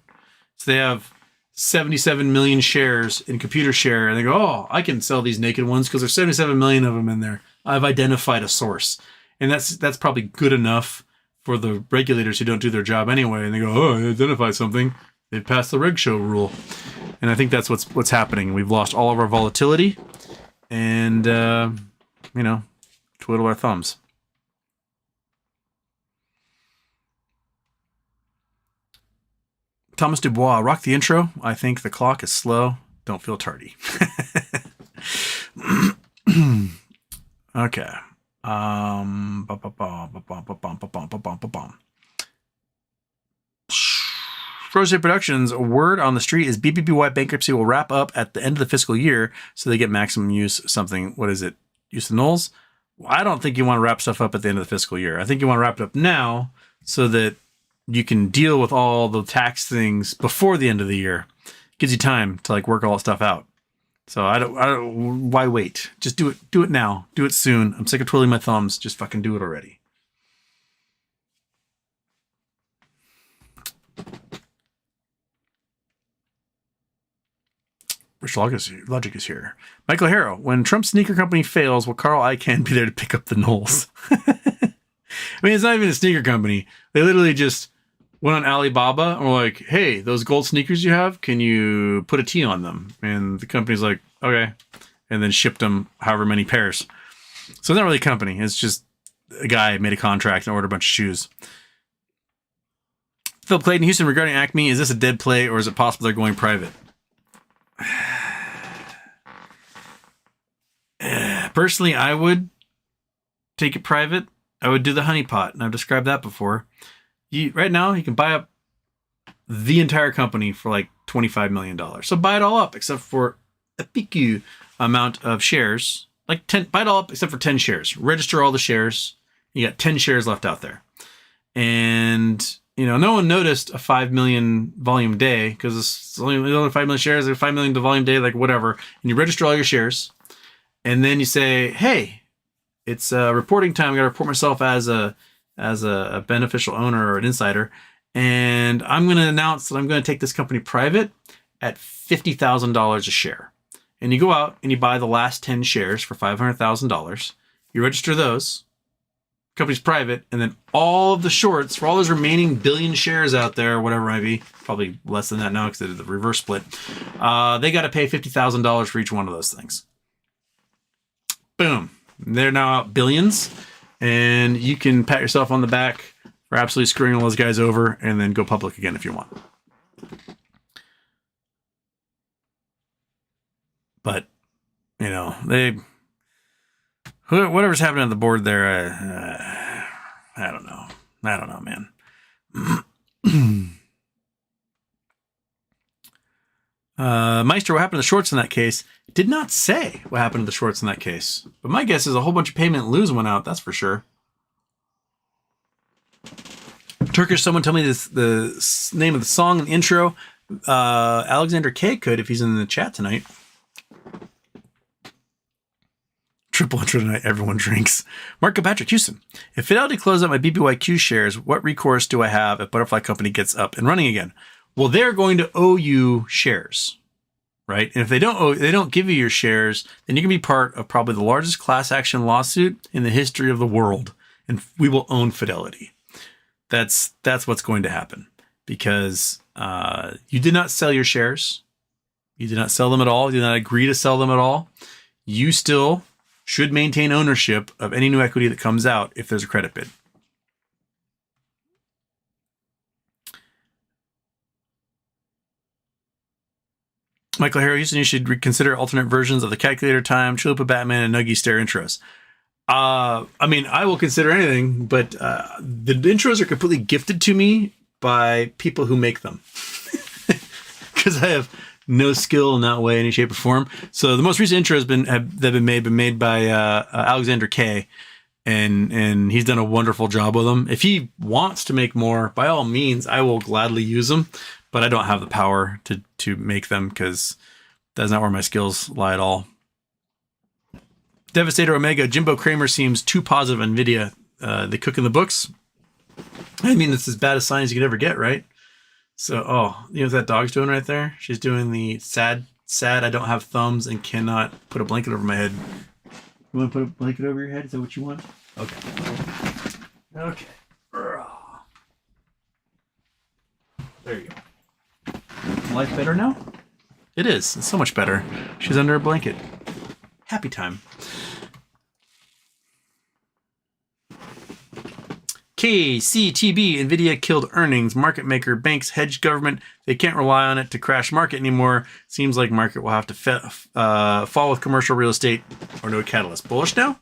So they have 77 million shares in ComputerShare, and they go, oh, I can sell these naked ones because there's 77 million of them in there. I've identified a source. And that's probably good enough for the regulators who don't do their job anyway. And they go, oh, I identified something. They passed the reg show rule. And I think that's what's happening. We've lost all of our volatility and, twiddle our thumbs. Thomas Dubois, rock the intro. I think the clock is slow. Don't feel tardy. Okay. Frozen Productions, word on the street is BBBY bankruptcy will wrap up at the end of the fiscal year so they get maximum use something. What is it? Use of nulls? Well, I don't think you want to wrap stuff up at the end of the fiscal year. I think you want to wrap it up now so that you can deal with all the tax things before the end of the year. Gives you time to work all that stuff out. So I don't, why wait? Just do it now. Do it soon. I'm sick of twiddling my thumbs. Just fucking do it already. Which logic is here? Michael Harrow. When Trump's sneaker company fails, will Carl Icahn be there to pick up the Knowles? I mean, it's not even a sneaker company. They literally just went on Alibaba and were like, hey, those gold sneakers you have, can you put a T on them? And the company's like, okay. And then shipped them however many pairs. So it's not really a company. It's just a guy made a contract and ordered a bunch of shoes. Philip Clayton, Houston, regarding Acme, is this a dead play or is it possible they're going private? Personally, I would take it private. I would do the honeypot, and I've described that before. Right now, you can buy up the entire company for like $25 million. So buy it all up, except for a PQ amount of shares. Like 10, buy it all up except for 10 shares. Register all the shares. You got 10 shares left out there. And, you know, no one noticed a 5 million volume day because it's only 5 million shares, like 5 million to volume day, like whatever. And you register all your shares. And then you say, hey, it's reporting time. I got to report myself as a beneficial owner or an insider. And I'm going to announce that I'm going to take this company private at $50,000 a share. And you go out and you buy the last 10 shares for $500,000. You register those. Company's private. And then all of the shorts for all those remaining billion shares out there, whatever it might be, probably less than that now because they did the reverse split. They got to pay $50,000 for each one of those things. Boom. They're now out billions. And you can pat yourself on the back for absolutely screwing all those guys over and then go public again if you want. But, you know, whatever's happening on the board there, I don't know. I don't know, man. Meister, what happened to the shorts in that case? Did not say what happened to the shorts in that case. But my guess is a whole bunch of payment in lieu went out, that's for sure. Turkish, someone tell me the name of the song and the intro. Alexander K could if he's in the chat tonight. Triple intro tonight, everyone drinks. Mark Patrick, Houston. If Fidelity closes out my BBYQ shares, what recourse do I have if Butterfly Company gets up and running again? Well, they're going to owe you shares, right? And if they don't give you your shares, then you can be part of probably the largest class action lawsuit in the history of the world, and we will own Fidelity. That's what's going to happen because you did not sell your shares. You did not sell them at all. You did not agree to sell them at all. You still should maintain ownership of any new equity that comes out if there's a credit bid. Michael Harrow, Houston, you should reconsider alternate versions of the calculator time, Chalupa Batman, and Nuggie Stare intros. I mean, I will consider anything, but the intros are completely gifted to me by people who make them. Because I have no skill in that way, any shape or form. So the most recent intros have been made by Alexander K, and he's done a wonderful job with them. If he wants to make more, by all means, I will gladly use them. But I don't have the power to make them because that's not where my skills lie at all. Devastator Omega, Jimbo Kramer seems too positive on NVIDIA. They cook in the books. I mean, it's as bad a sign as you could ever get, right? So, you know what that dog's doing right there? She's doing the sad, I don't have thumbs and cannot put a blanket over my head. You want to put a blanket over your head? Is that what you want? Okay. Okay. There you go. Life better now? It is. It's so much better. She's under a blanket. Happy time. KCTB, NVIDIA killed earnings. Market maker, banks, hedge government. They can't rely on it to crash market anymore. Seems like market will have to fall with commercial real estate or no catalyst. Bullish now?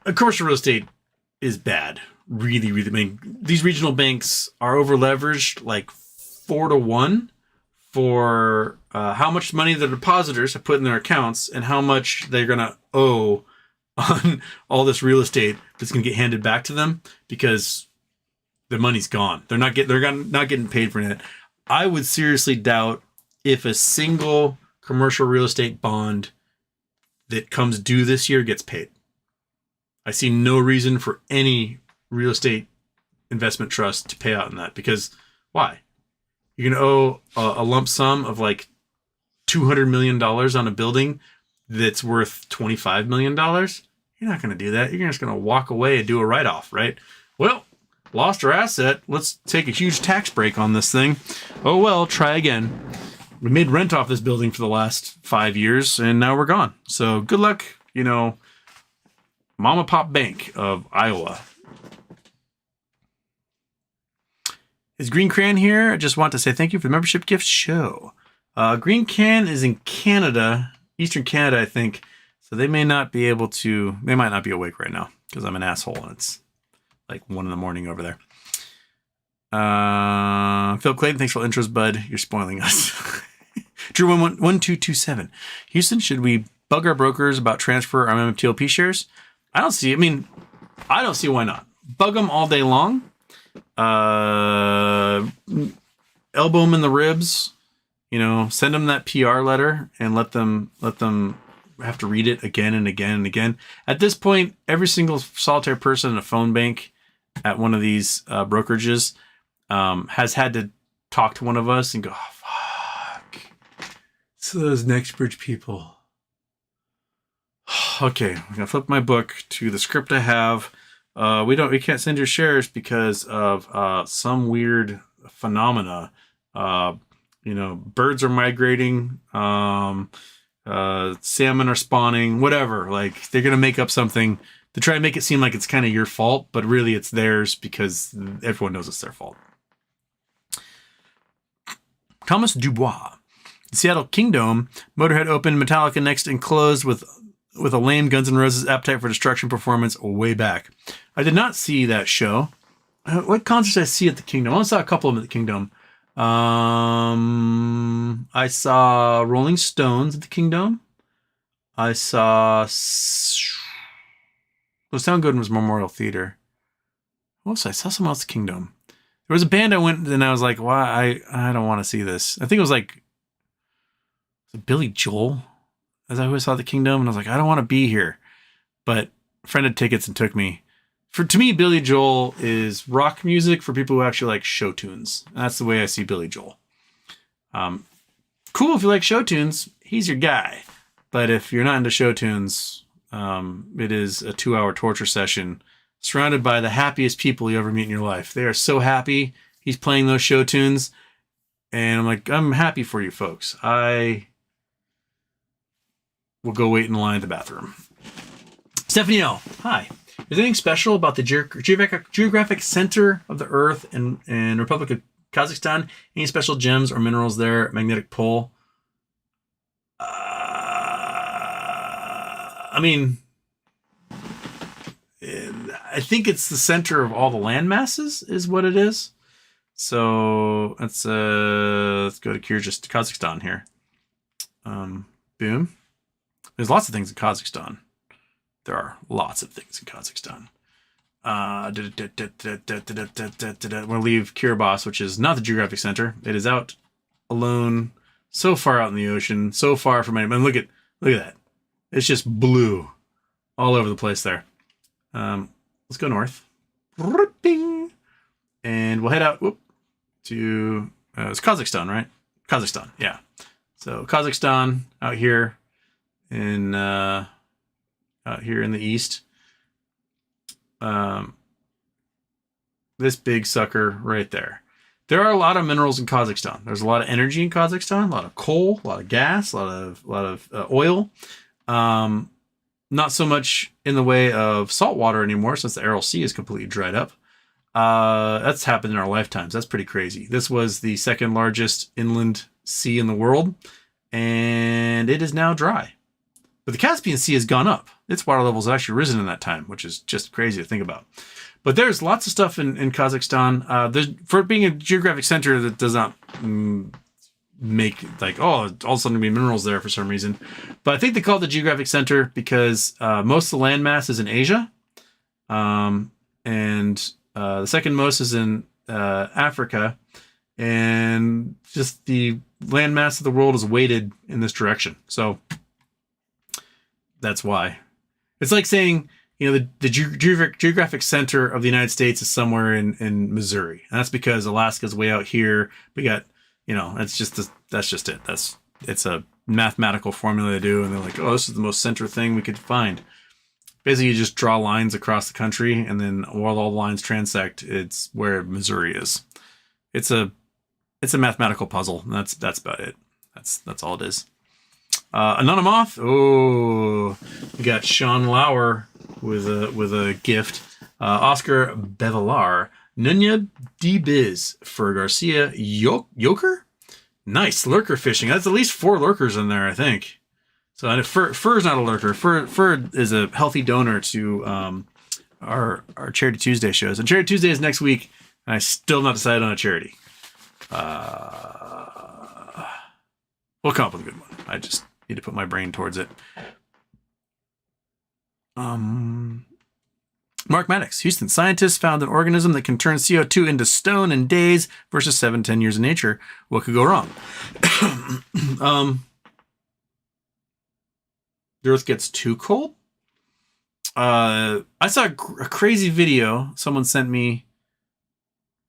Commercial real estate is bad. Really, really. I mean, these regional banks are over leveraged like 4-to-1 for how much money the depositors have put in their accounts and how much they're going to owe on all this real estate that's going to get handed back to them because the money's gone. They're not getting paid for it. I would seriously doubt if a single commercial real estate bond that comes due this year gets paid. I see no reason for any real estate investment trust to pay out in that because why? You're going to owe a lump sum of like $200 million on a building that's worth $25 million, you're not going to do that. You're just going to walk away and do a write-off, right? Well, lost our asset. Let's take a huge tax break on this thing. Oh, well, try again. We made rent off this building for the last 5 years, and now we're gone. So good luck, Mom and Pop Bank of Iowa. Is Green Cran here? I just want to say thank you for the membership gift show. Green Can is in Canada, Eastern Canada, I think. So they might not be awake right now because I'm an asshole and it's like 1 a.m. over there. Philip Clayton, thanks for all intros, bud. You're spoiling us. Drew 1227. Houston, should we bug our brokers about transfer our MMTLP shares? I don't see why not. Bug them all day long. Elbow them in the ribs. Send them that PR letter and let them have to read it again and again and again. At this point, every single solitary person in a phone bank at one of these brokerages has had to talk to one of us and go, oh, fuck. So those NextBidge people. Okay, I'm gonna flip my book to the script I have. We can't send your shares because of some weird phenomena. Birds are migrating, salmon are spawning, whatever. Like, they're gonna make up something to try to make it seem like it's kind of your fault, but really it's theirs because everyone knows it's their fault. Thomas Dubois. The Seattle Kingdom, Motorhead opened, Metallica next, and closed with a lame Guns N' Roses Appetite for Destruction performance way back. I did not see that show. What concerts did I see at the Kingdom? I only saw a couple of them at the Kingdom. I saw Rolling Stones at the Kingdom. I saw... Soundgarden was Memorial Theater. What else? I saw someone else at the Kingdom. There was a band I went and I was like, why? I don't want to see this. I think it was like... Was it Billy Joel? As I always saw the Kingdom, and I was like, I don't want to be here. But a friend had tickets and took me. To me, Billy Joel is rock music for people who actually like show tunes. That's the way I see Billy Joel. Cool if you like show tunes, he's your guy. But if you're not into show tunes, it is a 2-hour torture session surrounded by the happiest people you ever meet in your life. They are so happy he's playing those show tunes. And I'm like, I'm happy for you folks. I will go wait in line at the bathroom. Stephanie L. Hi. Is there anything special about the geographic center of the Earth in Republic of Kazakhstan? Any special gems or minerals there? Magnetic pole? I think it's the center of all the land masses is what it is. So let's go to Kazakhstan here. Boom. There's lots of things in Kazakhstan. There are lots of things in Kazakhstan. I'm going to leave Kiribati, which is not the geographic center. It is out alone, so far out in the ocean, so far from anyone. Look at that. It's just blue all over the place there. Let's go north. And we'll head out to it's Kazakhstan, right? Kazakhstan, yeah. So Kazakhstan out here in out here in the east. This big sucker right there. There are a lot of minerals in Kazakhstan. There's a lot of energy in Kazakhstan, a lot of coal, a lot of gas, a lot of oil. Not so much in the way of salt water anymore since the Aral Sea is completely dried up. That's happened in our lifetimes. That's pretty crazy. This was the second largest inland sea in the world, and it is now dry. But the Caspian Sea has gone up. Its water levels have actually risen in that time, which is just crazy to think about. But there's lots of stuff in Kazakhstan. For it being a geographic center that does not make like, all of a sudden be minerals there for some reason. But I think they call it the geographic center because most of the landmass is in Asia. And the second most is in Africa. And just the landmass of the world is weighted in this direction. So that's why. It's like saying, the geographic center of the United States is somewhere in Missouri. And that's because Alaska's way out here. We got, that's just it. It's a mathematical formula they do, and they're like, oh, this is the most center thing we could find. Basically, you just draw lines across the country, and then while all the lines transect, it's where Missouri is. It's a mathematical puzzle. And that's about it. That's all it is. Anonymoth. Oh, we got Sean Lauer with a gift. Oscar Bevelar. Nunya D. Biz for Garcia Yoker. Nice lurker fishing. That's at least 4 lurkers in there, I think. So Fur's not a lurker. Fur is a healthy donor to our Charity Tuesday shows. And Charity Tuesday is next week, and I still not decided on a charity. We'll come up with a good one. I just need to put my brain towards it. Mark Maddox, Houston. Scientists found an organism that can turn CO2 into stone in days versus 7-10 years in nature. What could go wrong? The Earth gets too cold? I saw a crazy video someone sent me.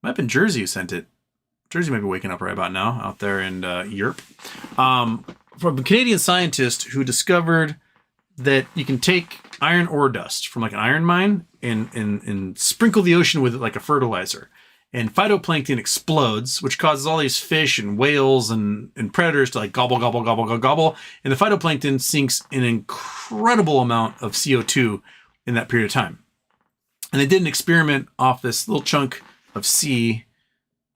Might have been Jersey who sent it. Jersey might be waking up right about now out there in Europe. From a Canadian scientist who discovered that you can take iron ore dust from like an iron mine and sprinkle the ocean with it like a fertilizer. And phytoplankton explodes, which causes all these fish and whales and predators to like gobble, gobble, gobble, gobble, gobble. And the phytoplankton sinks an incredible amount of CO2 in that period of time. And they did an experiment off this little chunk of sea.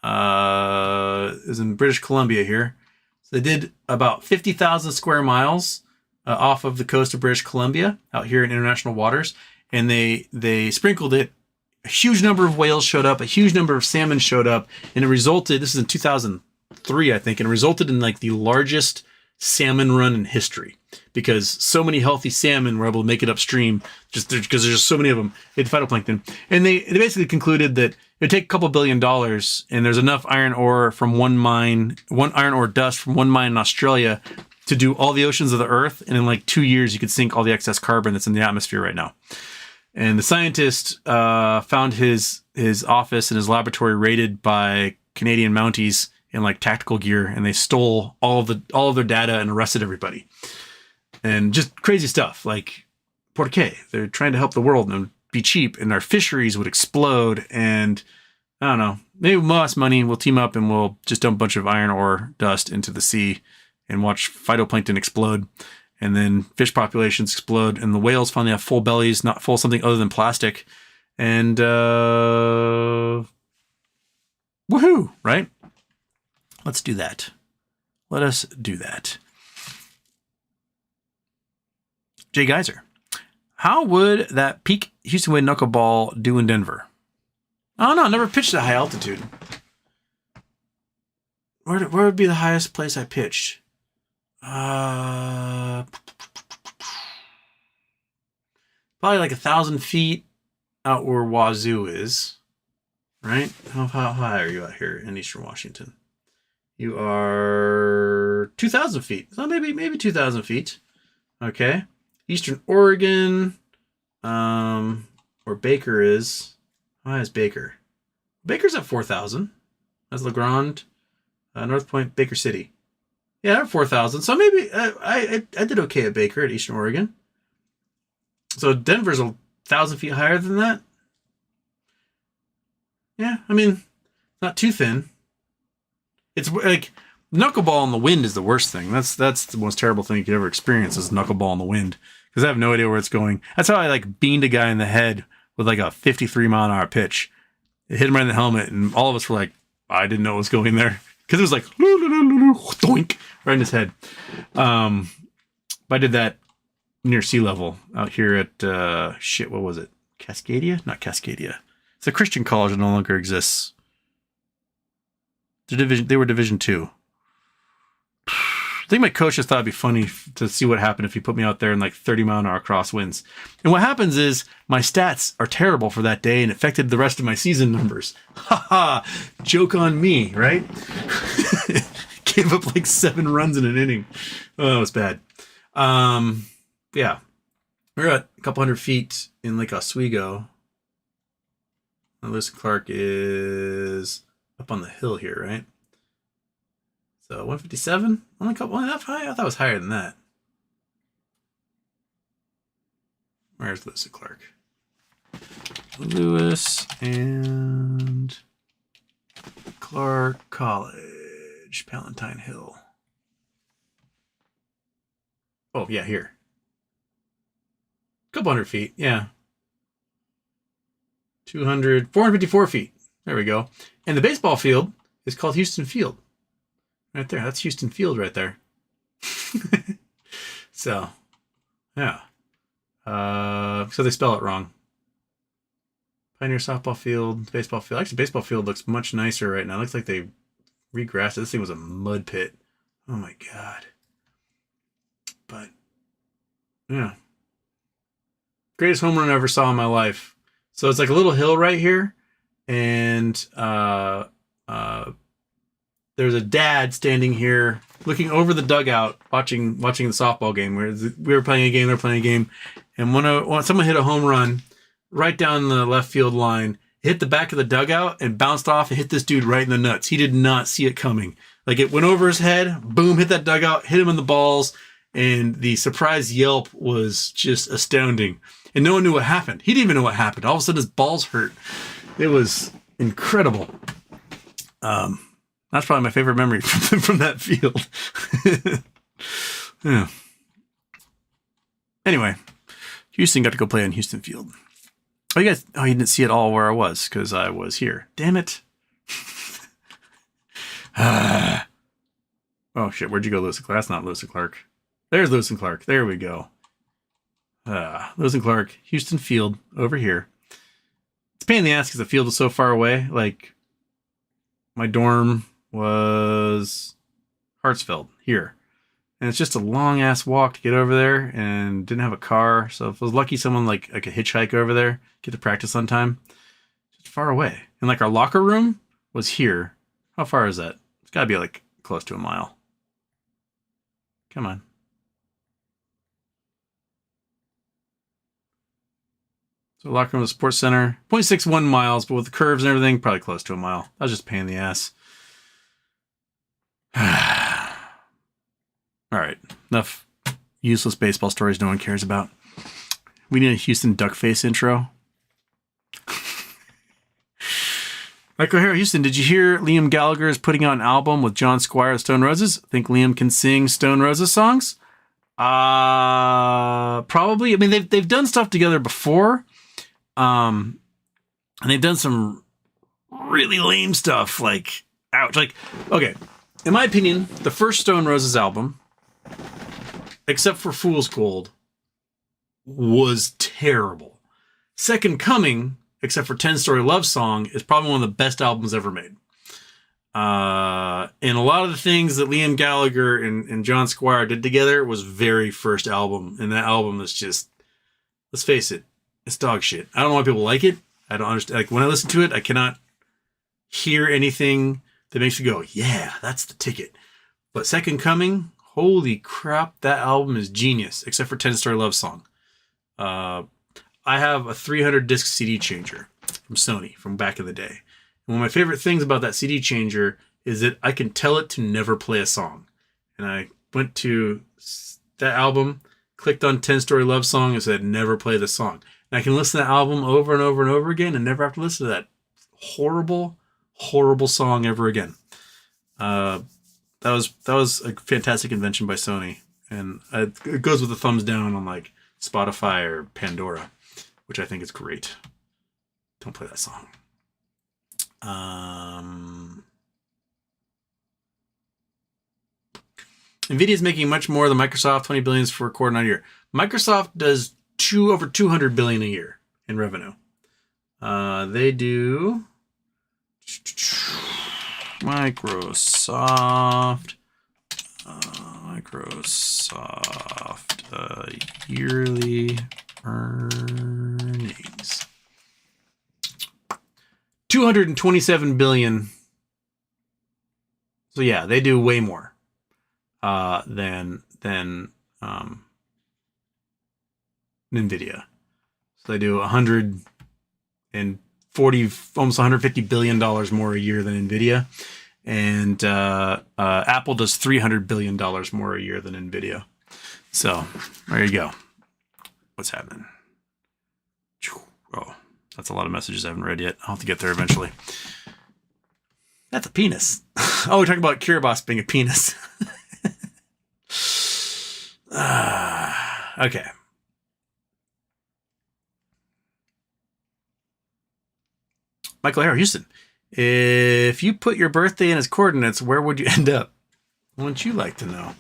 Is in British Columbia here. So they did about 50,000 square miles off of the coast of British Columbia out here in international waters. And they sprinkled it. A huge number of whales showed up. A huge number of salmon showed up. And it resulted, this is in 2003, I think, and it resulted in like the largest salmon run in history. Because so many healthy salmon were able to make it upstream just because there's just so many of them in phytoplankton. And they basically concluded that it would take a couple $2 billion, and there's enough iron ore from one iron ore dust from one mine in Australia to do all the oceans of the Earth. And in like 2 years, you could sink all the excess carbon that's in the atmosphere right now. And the scientist found his office and his laboratory raided by Canadian Mounties in like tactical gear, and they stole all of their data and arrested everybody. And just crazy stuff like Porque. They're trying to help the world and be cheap, and our fisheries would explode. And I don't know, maybe we'll us money. We'll team up and we'll just dump a bunch of iron ore dust into the sea and watch phytoplankton explode. And then fish populations explode, and the whales finally have full bellies, not full of something other than plastic. And woohoo, right? Let's do that. Let us do that. Jay Geyser, how would that peak Houston Wade knuckleball do in Denver? I don't know. I never pitched at high altitude. Where would be the highest place I pitched? Probably like 1,000 feet out where Wazoo is, right? How high are you out here in Eastern Washington? You are 2,000 feet. So maybe 2,000 feet. Okay. Eastern Oregon, where Baker is. How high is Baker? Baker's at 4,000. That's LeGrand, North Point, Baker City. Yeah, 4,000. So maybe I did okay at Baker at Eastern Oregon. So Denver's 1,000 feet higher than that. Yeah, I mean, not too thin. It's like knuckleball in the wind is the worst thing. That's the most terrible thing you could ever experience is knuckleball in the wind, because I have no idea where it's going. That's how I like beamed a guy in the head with like a 53 mile an hour pitch. It hit him right in the helmet, and all of us were like, I didn't know what was going there, because it was like doink right in his head. I did that near sea level out here at what was it? Cascadia? Not Cascadia. It's a Christian college that no longer exists. They were Division 2. I think my coach just thought it'd be funny to see what happened if he put me out there in like 30 mile an hour crosswinds. And what happens is my stats are terrible for that day and affected the rest of my season numbers. Ha ha! Joke on me, right? Gave up like 7 runs in an inning. Oh, it was bad. Yeah. We're at a couple hundred feet in Lake Oswego. Lewis and Clark is up on the hill here, right? So 157, only that high. I thought it was higher than that. Where's Lewis and Clark? Lewis and Clark College, Palatine Hill. Oh yeah, here. Couple hundred feet, yeah. 454 feet. There we go. And the baseball field is called Houston Field. Right there. That's Houston Field right there. So, yeah. So they spell it wrong. Pioneer softball field, baseball field. Actually, baseball field looks much nicer right now. It looks like they regrassed it. This thing was a mud pit. Oh my God. But, yeah. Greatest home run I ever saw in my life. So it's like a little hill right here. And there's a dad standing here looking over the dugout, watching the softball game. Where we were playing a game, they were playing a game. And when someone hit a home run right down the left field line, hit the back of the dugout and bounced off and hit this dude right in the nuts. He did not see it coming. Like it went over his head, boom, hit that dugout, hit him in the balls. And the surprise yelp was just astounding. And no one knew what happened. He didn't even know what happened. All of a sudden his balls hurt. It was incredible. That's probably my favorite memory from that field. Yeah. Anyway, Houston got to go play on Houston Field. Oh, you didn't see it all where I was because I was here. Damn it. Oh, shit. Where'd you go, Lewis and Clark? That's not Lewis and Clark. There's Lewis and Clark. There we go. Lewis and Clark, Houston Field over here. It's a pain in the ass because the field is so far away. Like, my dorm was Hartsfeld here. And it's just a long ass walk to get over there and didn't have a car. So if I was lucky someone like I could hitchhike over there, get to practice on time. Just far away. And like our locker room was here. How far is that? It's gotta be like close to a mile. Come on. So locker room, the sports center, 0.61 miles, but with the curves and everything, probably close to a mile. That was just a pain in the ass. All right, enough useless baseball stories no one cares about. We need a Houston Duckface intro. Like O'Hara, Houston, did you hear Liam Gallagher is putting out an album with John Squire of Stone Roses? Think Liam can sing Stone Roses songs? Probably. I mean, they've done stuff together before. And they've done some really lame stuff, like, ouch. Like, okay, in my opinion, the first Stone Roses album, except for Fool's Gold, was terrible. Second Coming, except for 10-Story Love Song, is probably one of the best albums ever made. And a lot of the things that Liam Gallagher and John Squire did together was very first album. And that album is just, let's face it, it's dog shit. I don't know why people like it. I don't understand. Like when I listen to it, I cannot hear anything that makes me go, yeah, that's the ticket. But Second Coming, holy crap, that album is genius, except for 10-Story Love Song. I have a 300 disc CD changer from Sony from back in the day. And one of my favorite things about that CD changer is that I can tell it to never play a song. And I went to that album, clicked on 10-Story Love Song, and said, never play the song. And I can listen to that album over and over and over again and never have to listen to that horrible, horrible song ever again. That was a fantastic invention by Sony. And it goes with a thumbs down on like Spotify or Pandora, which I think is great. Don't play that song. Nvidia is making much more than Microsoft. 20 billion for a quarter, not a year. Microsoft does over 200 billion a year in revenue. They do Microsoft yearly earnings. 227 billion. So yeah, they do way more than Nvidia. So they do 140, almost 150 billion dollars more a year than Nvidia, And Apple does $300 billion more a year than NVIDIA. So there you go. What's happening? Oh, that's a lot of messages I haven't read yet. I'll have to get there eventually. That's a penis. Oh, we're talking about Kiribati being a penis. Okay. Michael Harrow, Houston. If you put your birthday in as coordinates, where would you end up? Wouldn't you like to know?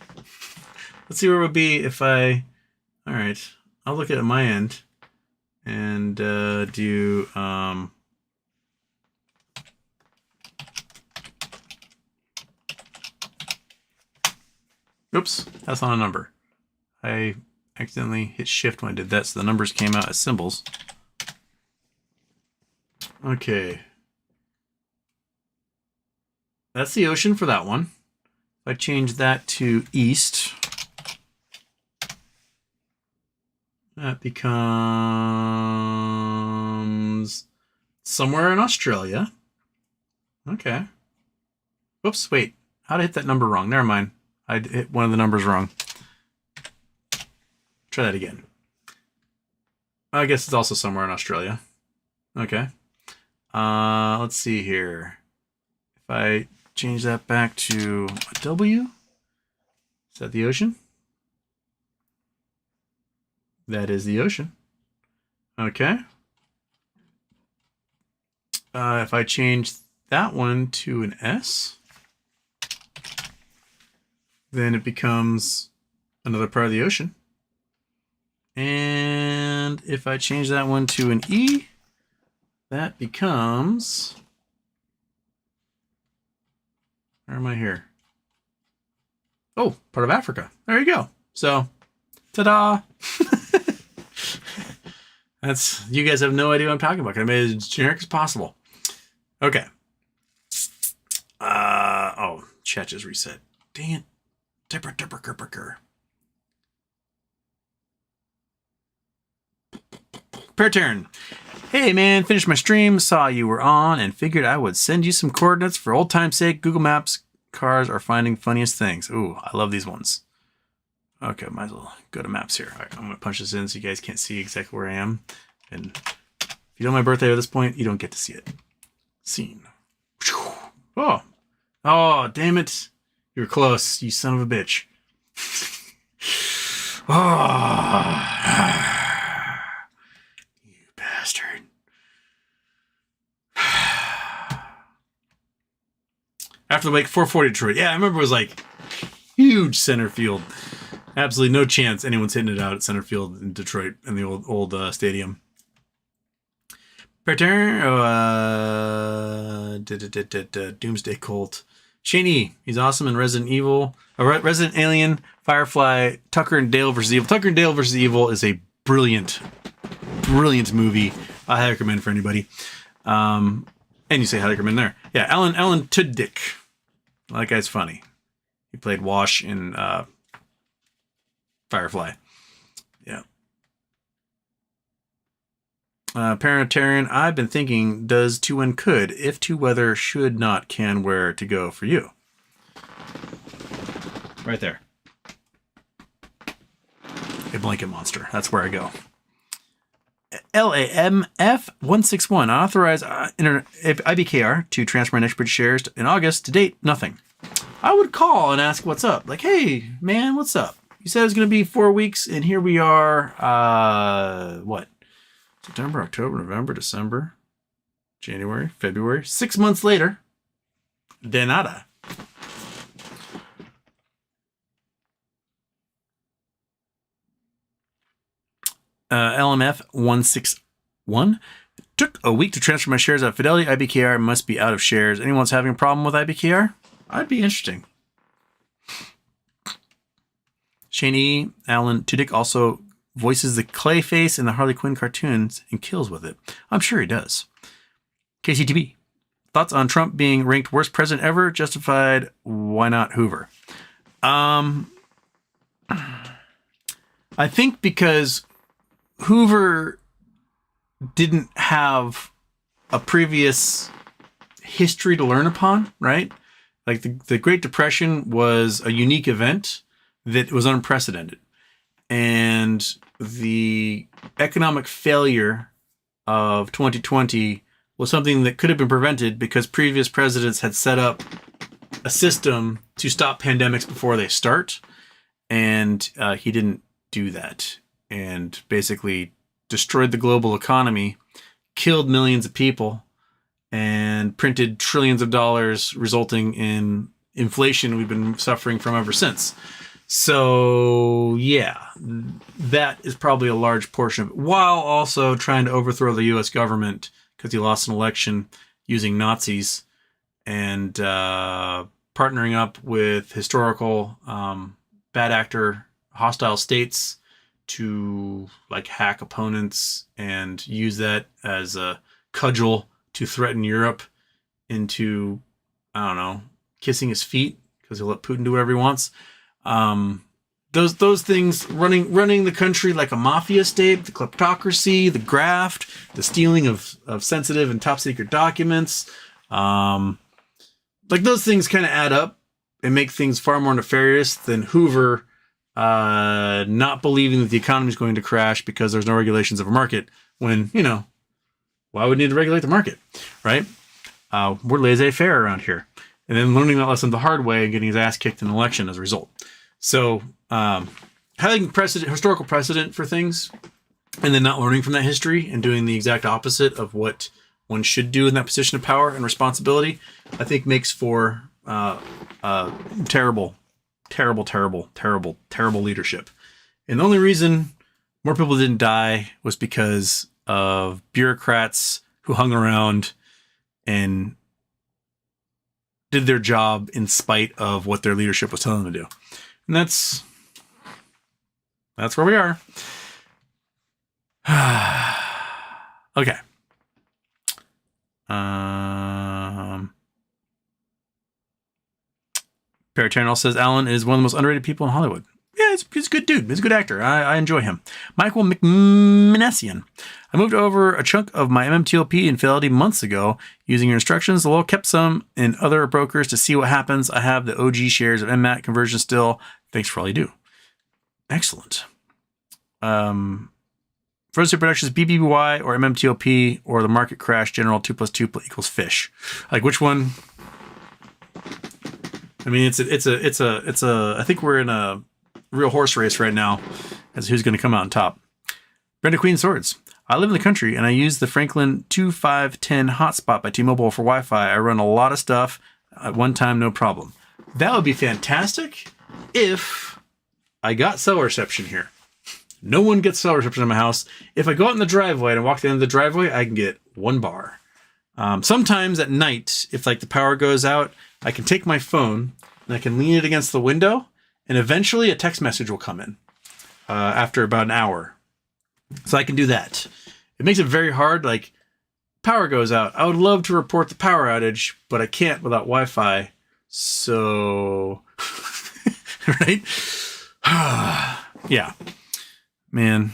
Let's see where it would be if I... All right. I'll look at my end and do... Oops, that's not a number. I accidentally hit shift when I did that, so the numbers came out as symbols. Okay. That's the ocean for that one. If I change that to east, that becomes somewhere in Australia. Okay. Whoops, wait. How'd I hit that number wrong? Never mind. I hit one of the numbers wrong. Try that again. I guess it's also somewhere in Australia. Okay. Let's see here. If I change that back to a W, is that the ocean? That is the ocean. Okay. If I change that one to an S, then it becomes another part of the ocean. And if I change that one to an E, that becomes... Where am I here? Oh, part of Africa. There you go. So, ta-da! That's, you guys have no idea what I'm talking about. I made it as generic as possible. Okay. Oh, chat just reset. Dang it. Turn. Hey man, finished my stream, saw you were on, and figured I would send you some coordinates for old time's sake. Google Maps cars are finding funniest things. Ooh, I love these ones. Okay, might as well go to maps here. All right, I'm going to punch this in so you guys can't see exactly where I am. And if you know my birthday at this point, you don't get to see it. Scene. Oh. Oh, damn it. You were close, you son of a bitch. Oh. Bastard. After the wake, 440 Detroit. Yeah, I remember it was like huge center field. Absolutely no chance anyone's hitting it out at center field in Detroit in the old stadium. Doomsday Colt. Shane, he's awesome in Resident Evil. Resident Alien, Firefly, Tucker and Dale vs. Evil. Tucker and Dale vs. Evil is a brilliant movie. I highly recommend for anybody. And you say highly recommend there. Yeah, Alan Tudyk. That guy's funny. He played Wash in Firefly. Yeah. Paratarian, I've been thinking, does to when could, if to whether, should not, can, where to go for you? Right there. A blanket monster. That's where I go. LAMF161. Authorize IBKR to transfer my NextBidge shares in August. To date, nothing. I would call and ask what's up. Like, hey, man, what's up? You said it was going to be 4 weeks, and here we are, what? September, October, November, December, January, February. 6 months later, de nada. LMF 161. Took a week to transfer my shares out of Fidelity. IBKR must be out of shares. Anyone's having a problem with IBKR? I'd be interesting. Shane E. Alan Tudyk also voices the Clay face in the Harley Quinn cartoons and kills with it. I'm sure he does. KCTV. Thoughts on Trump being ranked worst president ever? Justified. Why not Hoover? I think because Hoover didn't have a previous history to learn upon, right? Like the Great Depression was a unique event that was unprecedented. And the economic failure of 2020 was something that could have been prevented because previous presidents had set up a system to stop pandemics before they start. And he didn't do that, and basically destroyed the global economy, killed millions of people, and printed trillions of dollars, resulting in inflation we've been suffering from ever since. So, yeah, that is probably a large portion of it, while also trying to overthrow the U.S. government because he lost an election using Nazis and partnering up with historical bad actor hostile states to like hack opponents and use that as a cudgel to threaten Europe into, I don't know, kissing his feet because he'll let Putin do whatever he wants. Those things, running the country like a mafia state, the kleptocracy, the graft, the stealing of sensitive and top secret documents, like those things kind of add up and make things far more nefarious than Hoover not believing that the economy is going to crash because there's no regulations of a market. When, you know, why would we need to regulate the market, right? We're laissez-faire around here. And then learning that lesson the hard way and getting his ass kicked in an election as a result. So having historical precedent for things and then not learning from that history and doing the exact opposite of what one should do in that position of power and responsibility, I think makes for terrible leadership. And the only reason more people didn't die was because of bureaucrats who hung around and did their job in spite of what their leadership was telling them to do. And that's where we are. Okay. Parachannel says Alan is one of the most underrated people in Hollywood. Yeah, he's a good dude. He's a good actor. I enjoy him. Michael McManessian. I moved over a chunk of my MMTLP in Fidelity months ago using your instructions. The law kept some in other brokers to see what happens. I have the OG shares of MMAT conversion still. Thanks for all you do. Excellent. Frozen Productions, BBY or MMTLP or the market crash general 2 + 2 = fish. Like which one? I mean, it's a. I think we're in a real horse race right now as who's going to come out on top. Brenda Queen Swords. I live in the country and I use the Franklin 2510 hotspot by T-Mobile for Wi-Fi. I run a lot of stuff at one time, no problem. That would be fantastic if I got cell reception here. No one gets cell reception in my house. If I go out in the driveway and walk to the end of the driveway, I can get 1 bar. Sometimes at night, if like the power goes out, I can take my phone and I can lean it against the window and eventually a text message will come in after about an hour. So I can do that. It makes it very hard. Like power goes out. I would love to report the power outage, but I can't without Wi-Fi. So, right? Yeah. Man.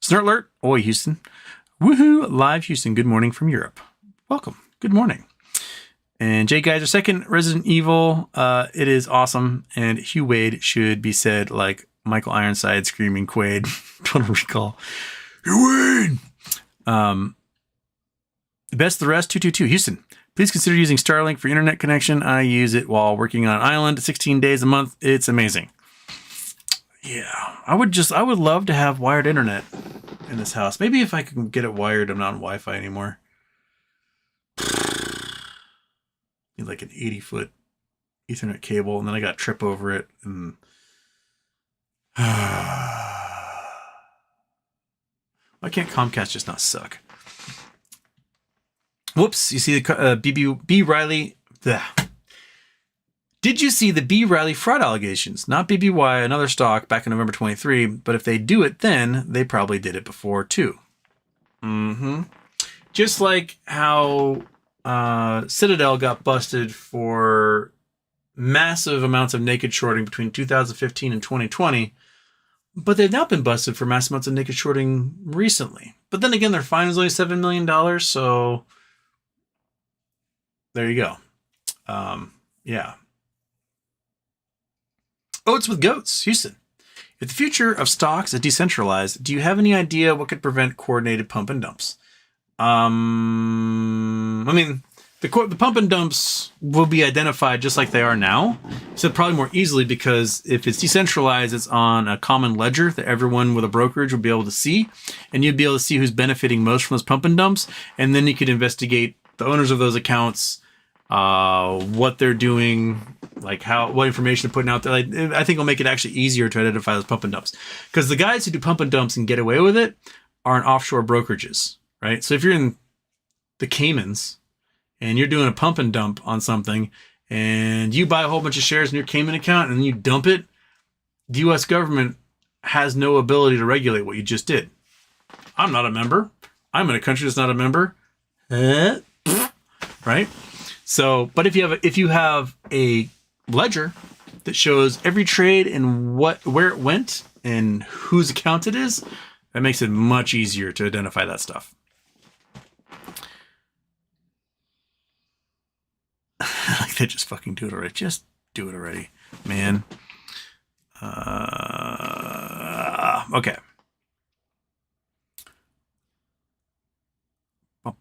Snort alert. Oi, Houston. Woohoo. Live Houston. Good morning from Europe. Welcome. Good morning. And Jay Geyser, second Resident Evil. It is awesome. And Hugh Wade should be said like Michael Ironside screaming Quaid. Total Recall. Hugh Wade. Best of the rest 222. Houston. Please consider using Starlink for internet connection. I use it while working on an island 16 days a month. It's amazing. Yeah. I would love to have wired internet in this house. Maybe if I can get it wired, I'm not on Wi-Fi anymore. Need like an 80-foot Ethernet cable, and then I got to trip over it. And why can't Comcast just not suck? Whoops! You see the B. Riley. Bleh. Did you see the B. Riley fraud allegations? Not BBY, another stock back in November 23. But if they do it, then they probably did it before too. Just like how Citadel got busted for massive amounts of naked shorting between 2015 and 2020. But they've now been busted for mass amounts of naked shorting recently. But then again, their fine is only $7 million, so there you go. Yeah. Oats with goats, Houston. If the future of stocks is decentralized, do you have any idea what could prevent coordinated pump and dumps? I mean, the pump and dumps will be identified just like they are now, so probably more easily, because if it's decentralized, it's on a common ledger that everyone with a brokerage will be able to see, and you'd be able to see who's benefiting most from those pump and dumps, and then you could investigate the owners of those accounts, what they're doing, like what information they're putting out there. Like, I think it'll make it actually easier to identify those pump and dumps, because the guys who do pump and dumps and get away with it are in offshore brokerages, right? So if you're in the Caymans and you're doing a pump and dump on something, and you buy a whole bunch of shares in your Cayman account and you dump it, the U.S. government has no ability to regulate what you just did. I'm not a member. I'm in a country that's not a member. Right? So, but if you have a ledger that shows every trade and where it went and whose account it is, that makes it much easier to identify that stuff. Like, they just fucking do it already. Just do it already, man. Okay.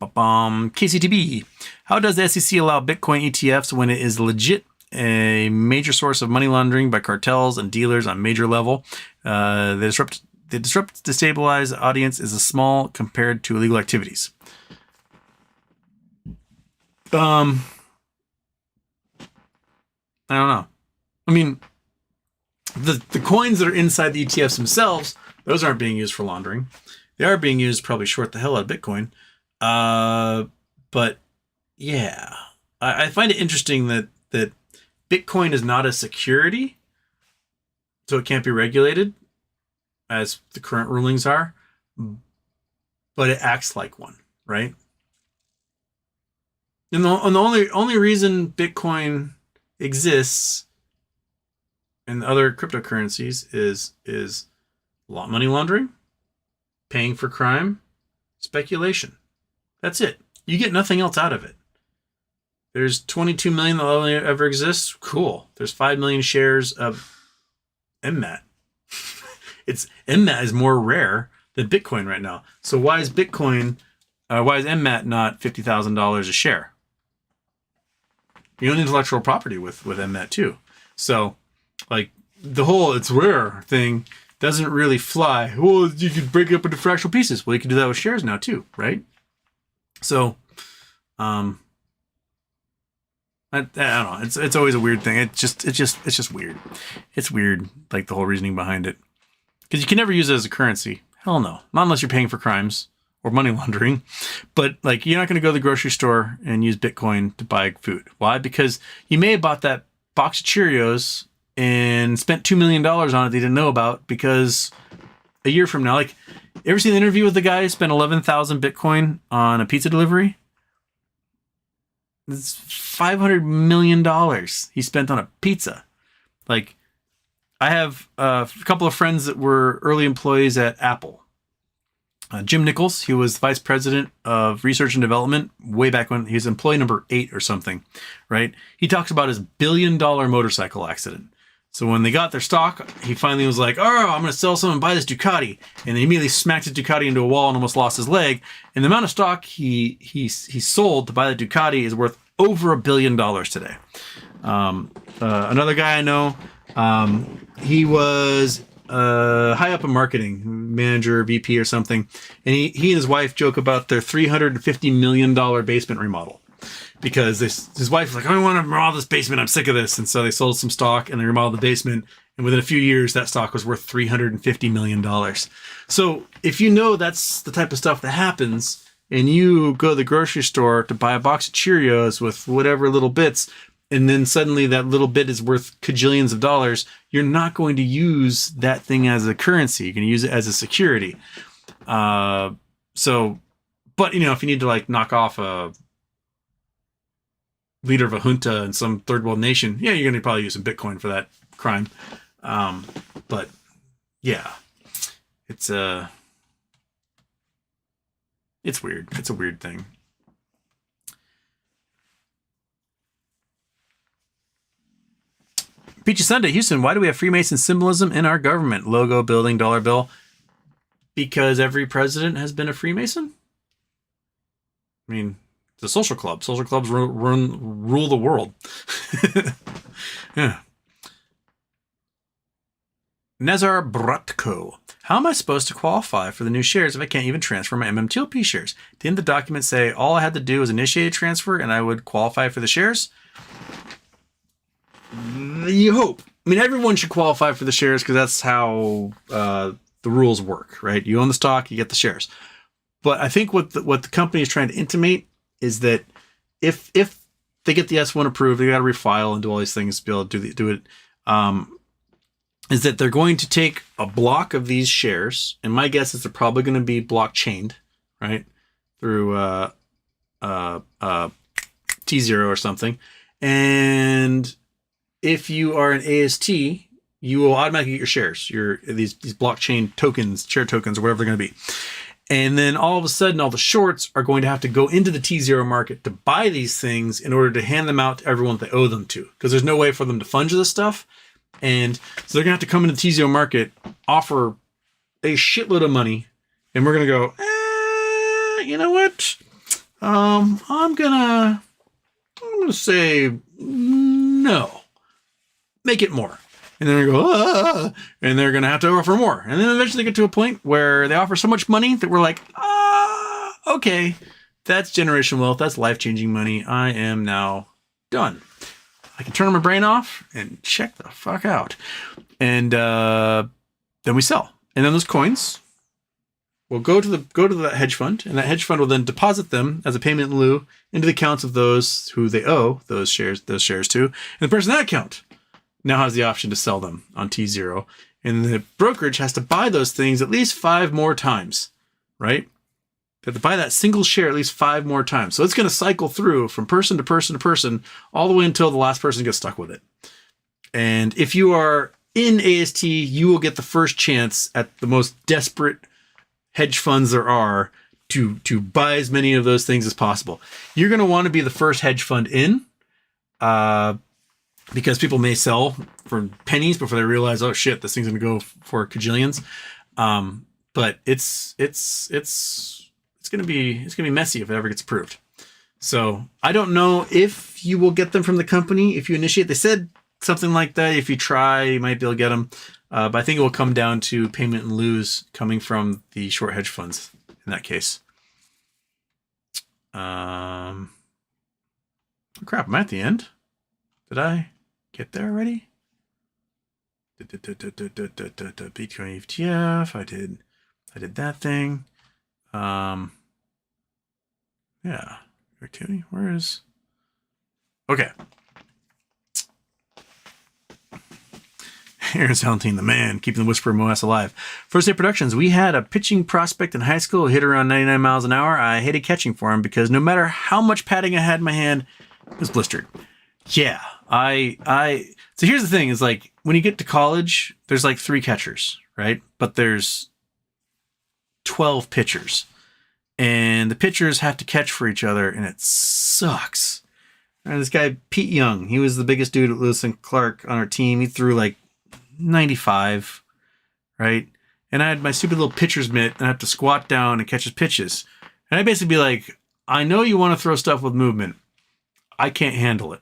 KCTB. How does the SEC allow Bitcoin ETFs when it is legit a major source of money laundering by cartels and dealers on major level? The destabilized audience is small compared to illegal activities. I don't know. I mean, the coins that are inside the ETFs themselves, those aren't being used for laundering. They are being used to probably short the hell out of Bitcoin. But yeah, I find it interesting that Bitcoin is not a security, so it can't be regulated, as the current rulings are, but it acts like one, right? And the only reason Bitcoin exists and other cryptocurrencies is money laundering, paying for crime, speculation. That's it. You get nothing else out of it. There's 22 million that only ever exists. Cool. There's 5 million shares of MMAT. MMAT is more rare than Bitcoin right now. So why is MMAT not $50,000 a share? You own intellectual property with MMAT too. So, like, the whole it's rare thing doesn't really fly. Well, you could break it up into fractional pieces. Well, you can do that with shares now too, right? So, I don't know. It's always a weird thing. It's just weird. It's weird, like the whole reasoning behind it, because you can never use it as a currency. Hell no, not unless you're paying for crimes or money laundering. But like, you're not going to go to the grocery store and use Bitcoin to buy food. Why? Because you may have bought that box of Cheerios and spent $2 million on it they didn't know about, because a year from now, like, ever seen the interview with the guy who spent 11,000 Bitcoin on a pizza delivery? It's $500 million he spent on a pizza. Like, I have a couple of friends that were early employees at Apple. Jim Nichols, he was vice president of research and development way back when he was employee number 8 or something, right? He talks about his $1 billion motorcycle accident. So when they got their stock, he finally was like, oh, I'm going to sell some and buy this Ducati. And he immediately smacked his Ducati into a wall and almost lost his leg. And the amount of stock he sold to buy the Ducati is worth over $1 billion today. Another guy I know, he was high up in marketing, manager, VP or something. And he and his wife joke about their $350 million basement remodel. Because his wife was like, I want to remodel this basement. I'm sick of this. And so they sold some stock and they remodeled the basement. And within a few years, that stock was worth $350 million. So if you know that's the type of stuff that happens, and you go to the grocery store to buy a box of Cheerios with whatever little bits, and then suddenly that little bit is worth cajillions of dollars, you're not going to use that thing as a currency. You're going to use it as a security. But if you need to like knock off a leader of a junta in some third world nation, yeah, you're going to probably use some Bitcoin for that crime. But yeah, It's weird. It's a weird thing. Peachy Sunday, Houston, why do we have Freemason symbolism in our government? Logo, building, dollar bill. Because every president has been a Freemason? I mean, it's a social club. Social clubs rule the world. Yeah. Nazar Bratko. How am I supposed to qualify for the new shares if I can't even transfer my MMTLP shares? Didn't the document say all I had to do was initiate a transfer and I would qualify for the shares? You hope. I mean, everyone should qualify for the shares because that's how the rules work, right? You own the stock, you get the shares. But I think what the company is trying to intimate is that if they get the S1 approved, they got to refile and do all these things to be able to do it. Is that they're going to take a block of these shares, and my guess is they're probably going to be blockchained, right, through T0 or something. And if you are an AST, you will automatically get your shares, these blockchain tokens, share tokens, or whatever they're going to be. And then all of a sudden, all the shorts are going to have to go into the T0 market to buy these things in order to hand them out to everyone that they owe them to, because there's no way for them to fund this stuff. And so they're going to have to come into the T0 market, offer a shitload of money, and we're going to go, you know what? I'm going to say no. Make it more. And then they go, and they're going to have to offer more. And then eventually get to a point where they offer so much money that we're like, okay, that's generational wealth. That's life-changing money. I am now done. I can turn my brain off and check the fuck out. And then we sell. And then those coins will go to the hedge fund, and that hedge fund will then deposit them as a payment in lieu into the accounts of those who they owe those shares to. And the person in that account now has the option to sell them on T0. And the brokerage has to buy those things at least 5 more times, right? They have to buy that single share at least 5 more times. So it's going to cycle through from person to person to person all the way until the last person gets stuck with it. And if you are in AST, you will get the first chance at the most desperate hedge funds there are to buy as many of those things as possible. You're going to want to be the first hedge fund in, because people may sell for pennies before they realize, oh shit, this thing's going to go for cajillions. But it's going to be messy if it ever gets approved. So I don't know if you will get them from the company if you initiate. They said something like that. If you try, you might be able to get them. But I think it will come down to payment in lieu coming from the short hedge funds in that case. Crap, am I at the end? Did I get there already? Bitcoin ETF. I did that thing. Yeah. Activity. Where is? Okay. Aaron's Valentine, the man, keeping the Whisperer MOS alive. First Day Productions. We had a pitching prospect in high school who hit around 99 miles an hour. I hated catching for him because no matter how much padding I had in my hand, it was blistered. Yeah. So here's the thing is like when you get to college, there's like 3 catchers, right? But there's 12 pitchers. And the pitchers have to catch for each other, and it sucks. And this guy, Pete Young, he was the biggest dude at Lewis and Clark on our team. He threw like 95, right? And I had my stupid little pitcher's mitt, and I have to squat down and catch his pitches. And I'd basically be like, I know you want to throw stuff with movement. I can't handle it.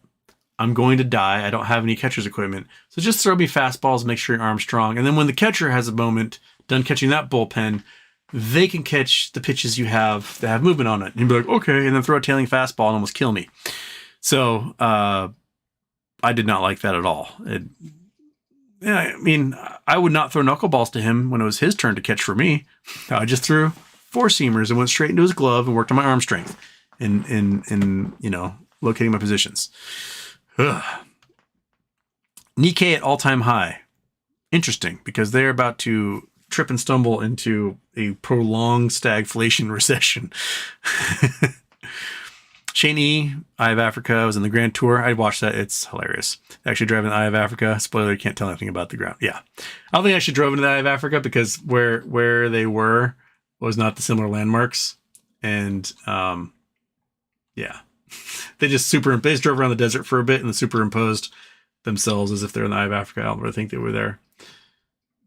I'm going to die. I don't have any catcher's equipment. So just throw me fastballs, make sure your arm's strong. And then when the catcher has a moment, done catching that bullpen, they can catch the pitches you have that have movement on it. And you'd be like, okay, and then throw a tailing fastball and almost kill me. So I did not like that at all. I mean, I would not throw knuckleballs to him when it was his turn to catch for me. I just threw 4-seamers and went straight into his glove and worked on my arm strength in locating my positions. Nikkei at all-time high. Interesting, because they're about to trip and stumble into a prolonged stagflation recession. Shane Eye of Africa was in the Grand Tour. I watched that. It's hilarious. Actually driving the Eye of Africa. Spoiler, you can't tell anything about the ground. Yeah. I don't think I should drove into the Eye of Africa because where they were was not the similar landmarks. And yeah. They just drove around the desert for a bit and then superimposed themselves as if they're in the Eye of Africa. I don't really think they were there.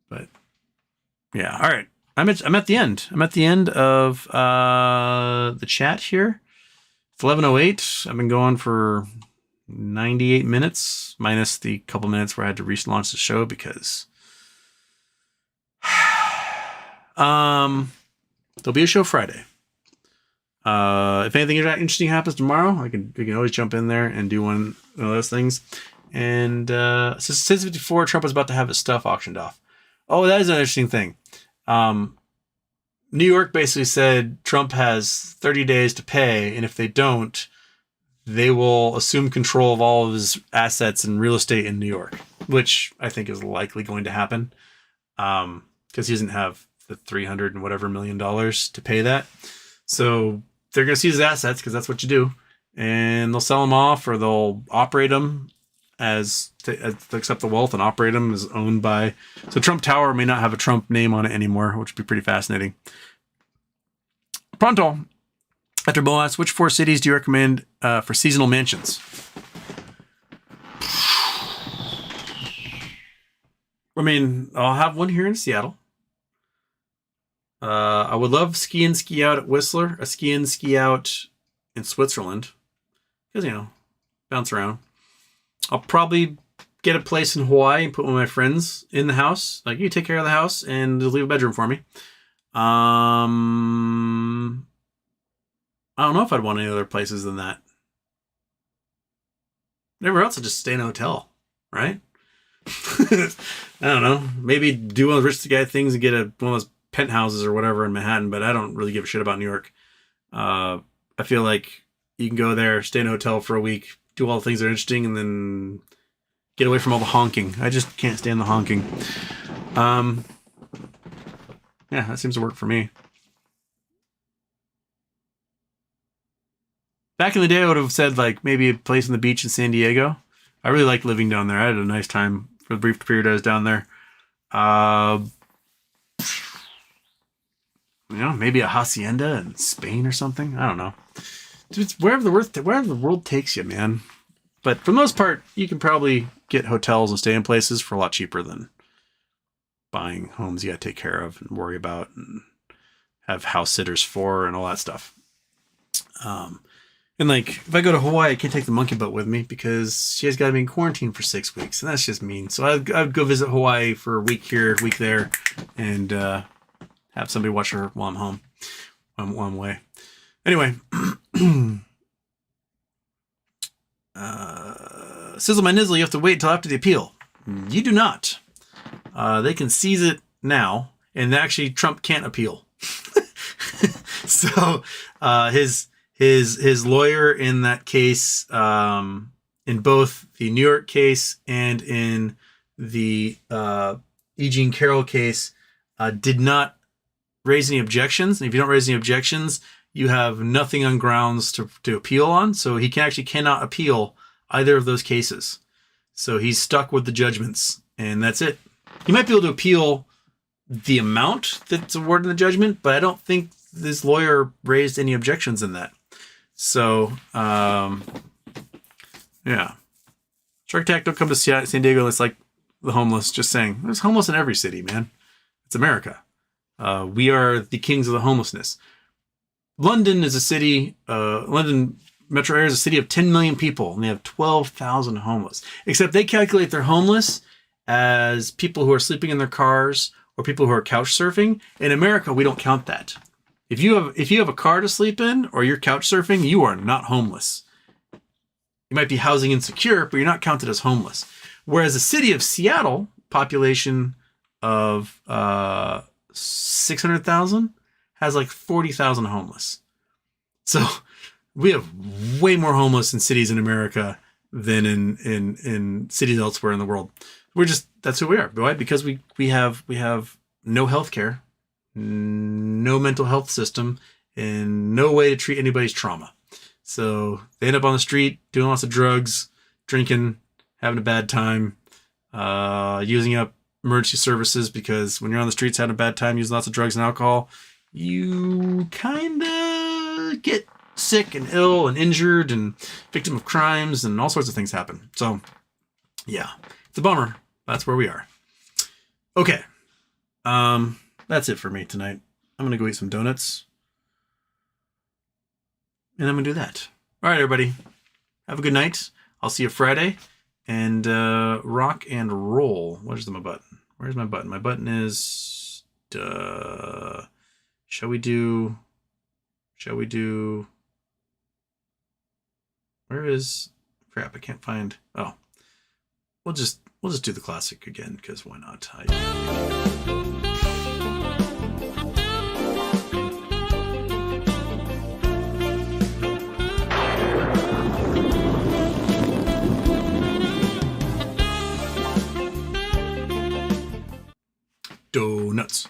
But yeah. All right. I'm at the end. I'm at the end of the chat here. It's 11:08. I've been going for 98 minutes, minus the couple minutes where I had to relaunch the show because there'll be a show Friday. If anything interesting happens tomorrow, we can always jump in there and do one of those things. And since 6:54, Trump was about to have his stuff auctioned off. Oh, that is an interesting thing. New York basically said Trump has 30 days to pay, and if they don't, they will assume control of all of his assets and real estate in New York, which I think is likely going to happen because he doesn't have the $300 and whatever $million to pay that. So they're going to seize his assets because that's what you do, and they'll sell them off or they'll operate them as accept the wealth and operate them as owned by. So Trump Tower may not have a Trump name on it anymore, which would be pretty fascinating. Pronto. After Bo asks, which 4 cities do you recommend for seasonal mansions? I mean, I'll have one here in Seattle. I would love ski in, ski out at Whistler, a ski in, ski out in Switzerland. Because, bounce around. I'll probably get a place in Hawaii and put one of my friends in the house. Like, you take care of the house and leave a bedroom for me. I don't know if I'd want any other places than that. Everywhere else, I'd just stay in a hotel, right? I don't know. Maybe do one of the rich guy things and get one of those penthouses or whatever in Manhattan, but I don't really give a shit about New York. I feel like you can go there, stay in a hotel for a week, do all the things that are interesting, and then get away from all the honking. I just can't stand the honking. Yeah, that seems to work for me. Back in the day, I would have said like maybe a place on the beach in San Diego. I really liked living down there. I had a nice time for the brief period I was down there. Maybe a hacienda in Spain or something. I don't know. It's wherever the world takes you, man. But for the most part, you can probably get hotels and stay in places for a lot cheaper than buying homes you got to take care of and worry about and have house sitters for and all that stuff. And like, if I go to Hawaii, I can't take the monkey boat with me because she has got to be in quarantine for 6 weeks, and that's just mean. So I'd go visit Hawaii for a week here, a week there, and have somebody watch her while I'm home, while I'm away. Anyway, Sizzle my nizzle, you have to wait until after the appeal. You do not. They can seize it now, and actually Trump can't appeal. So his lawyer in that case, in both the New York case and in the E. Jean Carroll case, did not raise any objections. And if you don't raise any objections, you have nothing on grounds to appeal on. So he cannot appeal either of those cases. So he's stuck with the judgments, and that's it. He might be able to appeal the amount that's awarded in the judgment, but I don't think this lawyer raised any objections in that. So, yeah. Shark Tank, don't come to San Diego. It's like the homeless. Just saying. There's homeless in every city, man. It's America. We are the kings of the homelessness. London is a city, London metro area is a city of 10 million people, and they have 12,000 homeless. Except they calculate their homeless as people who are sleeping in their cars or people who are couch surfing. In America, we don't count that. If you have a car to sleep in or you're couch surfing, you are not homeless. You might be housing insecure, but you're not counted as homeless. Whereas the city of Seattle, population of 600,000, has like 40,000 homeless. So we have way more homeless in cities in America than in cities elsewhere in the world. That's who we are. Why? Because we have no health care, no mental health system, and no way to treat anybody's trauma. So they end up on the street doing lots of drugs, drinking, having a bad time, using up emergency services, because when you're on the streets having a bad time using lots of drugs and alcohol, you kind of get sick and ill and injured and victim of crimes, and all sorts of things happen. So yeah, it's a bummer. That's where we are. Okay. That's it for me tonight. I'm going to go eat some donuts. And I'm going to do that. All right, everybody. Have a good night. I'll see you Friday. And rock and roll. Where's my button? Where's my button? My button is... Shall we do... Where is... Crap, I can't find... Oh. We'll just do the classic again, because why not? Donuts.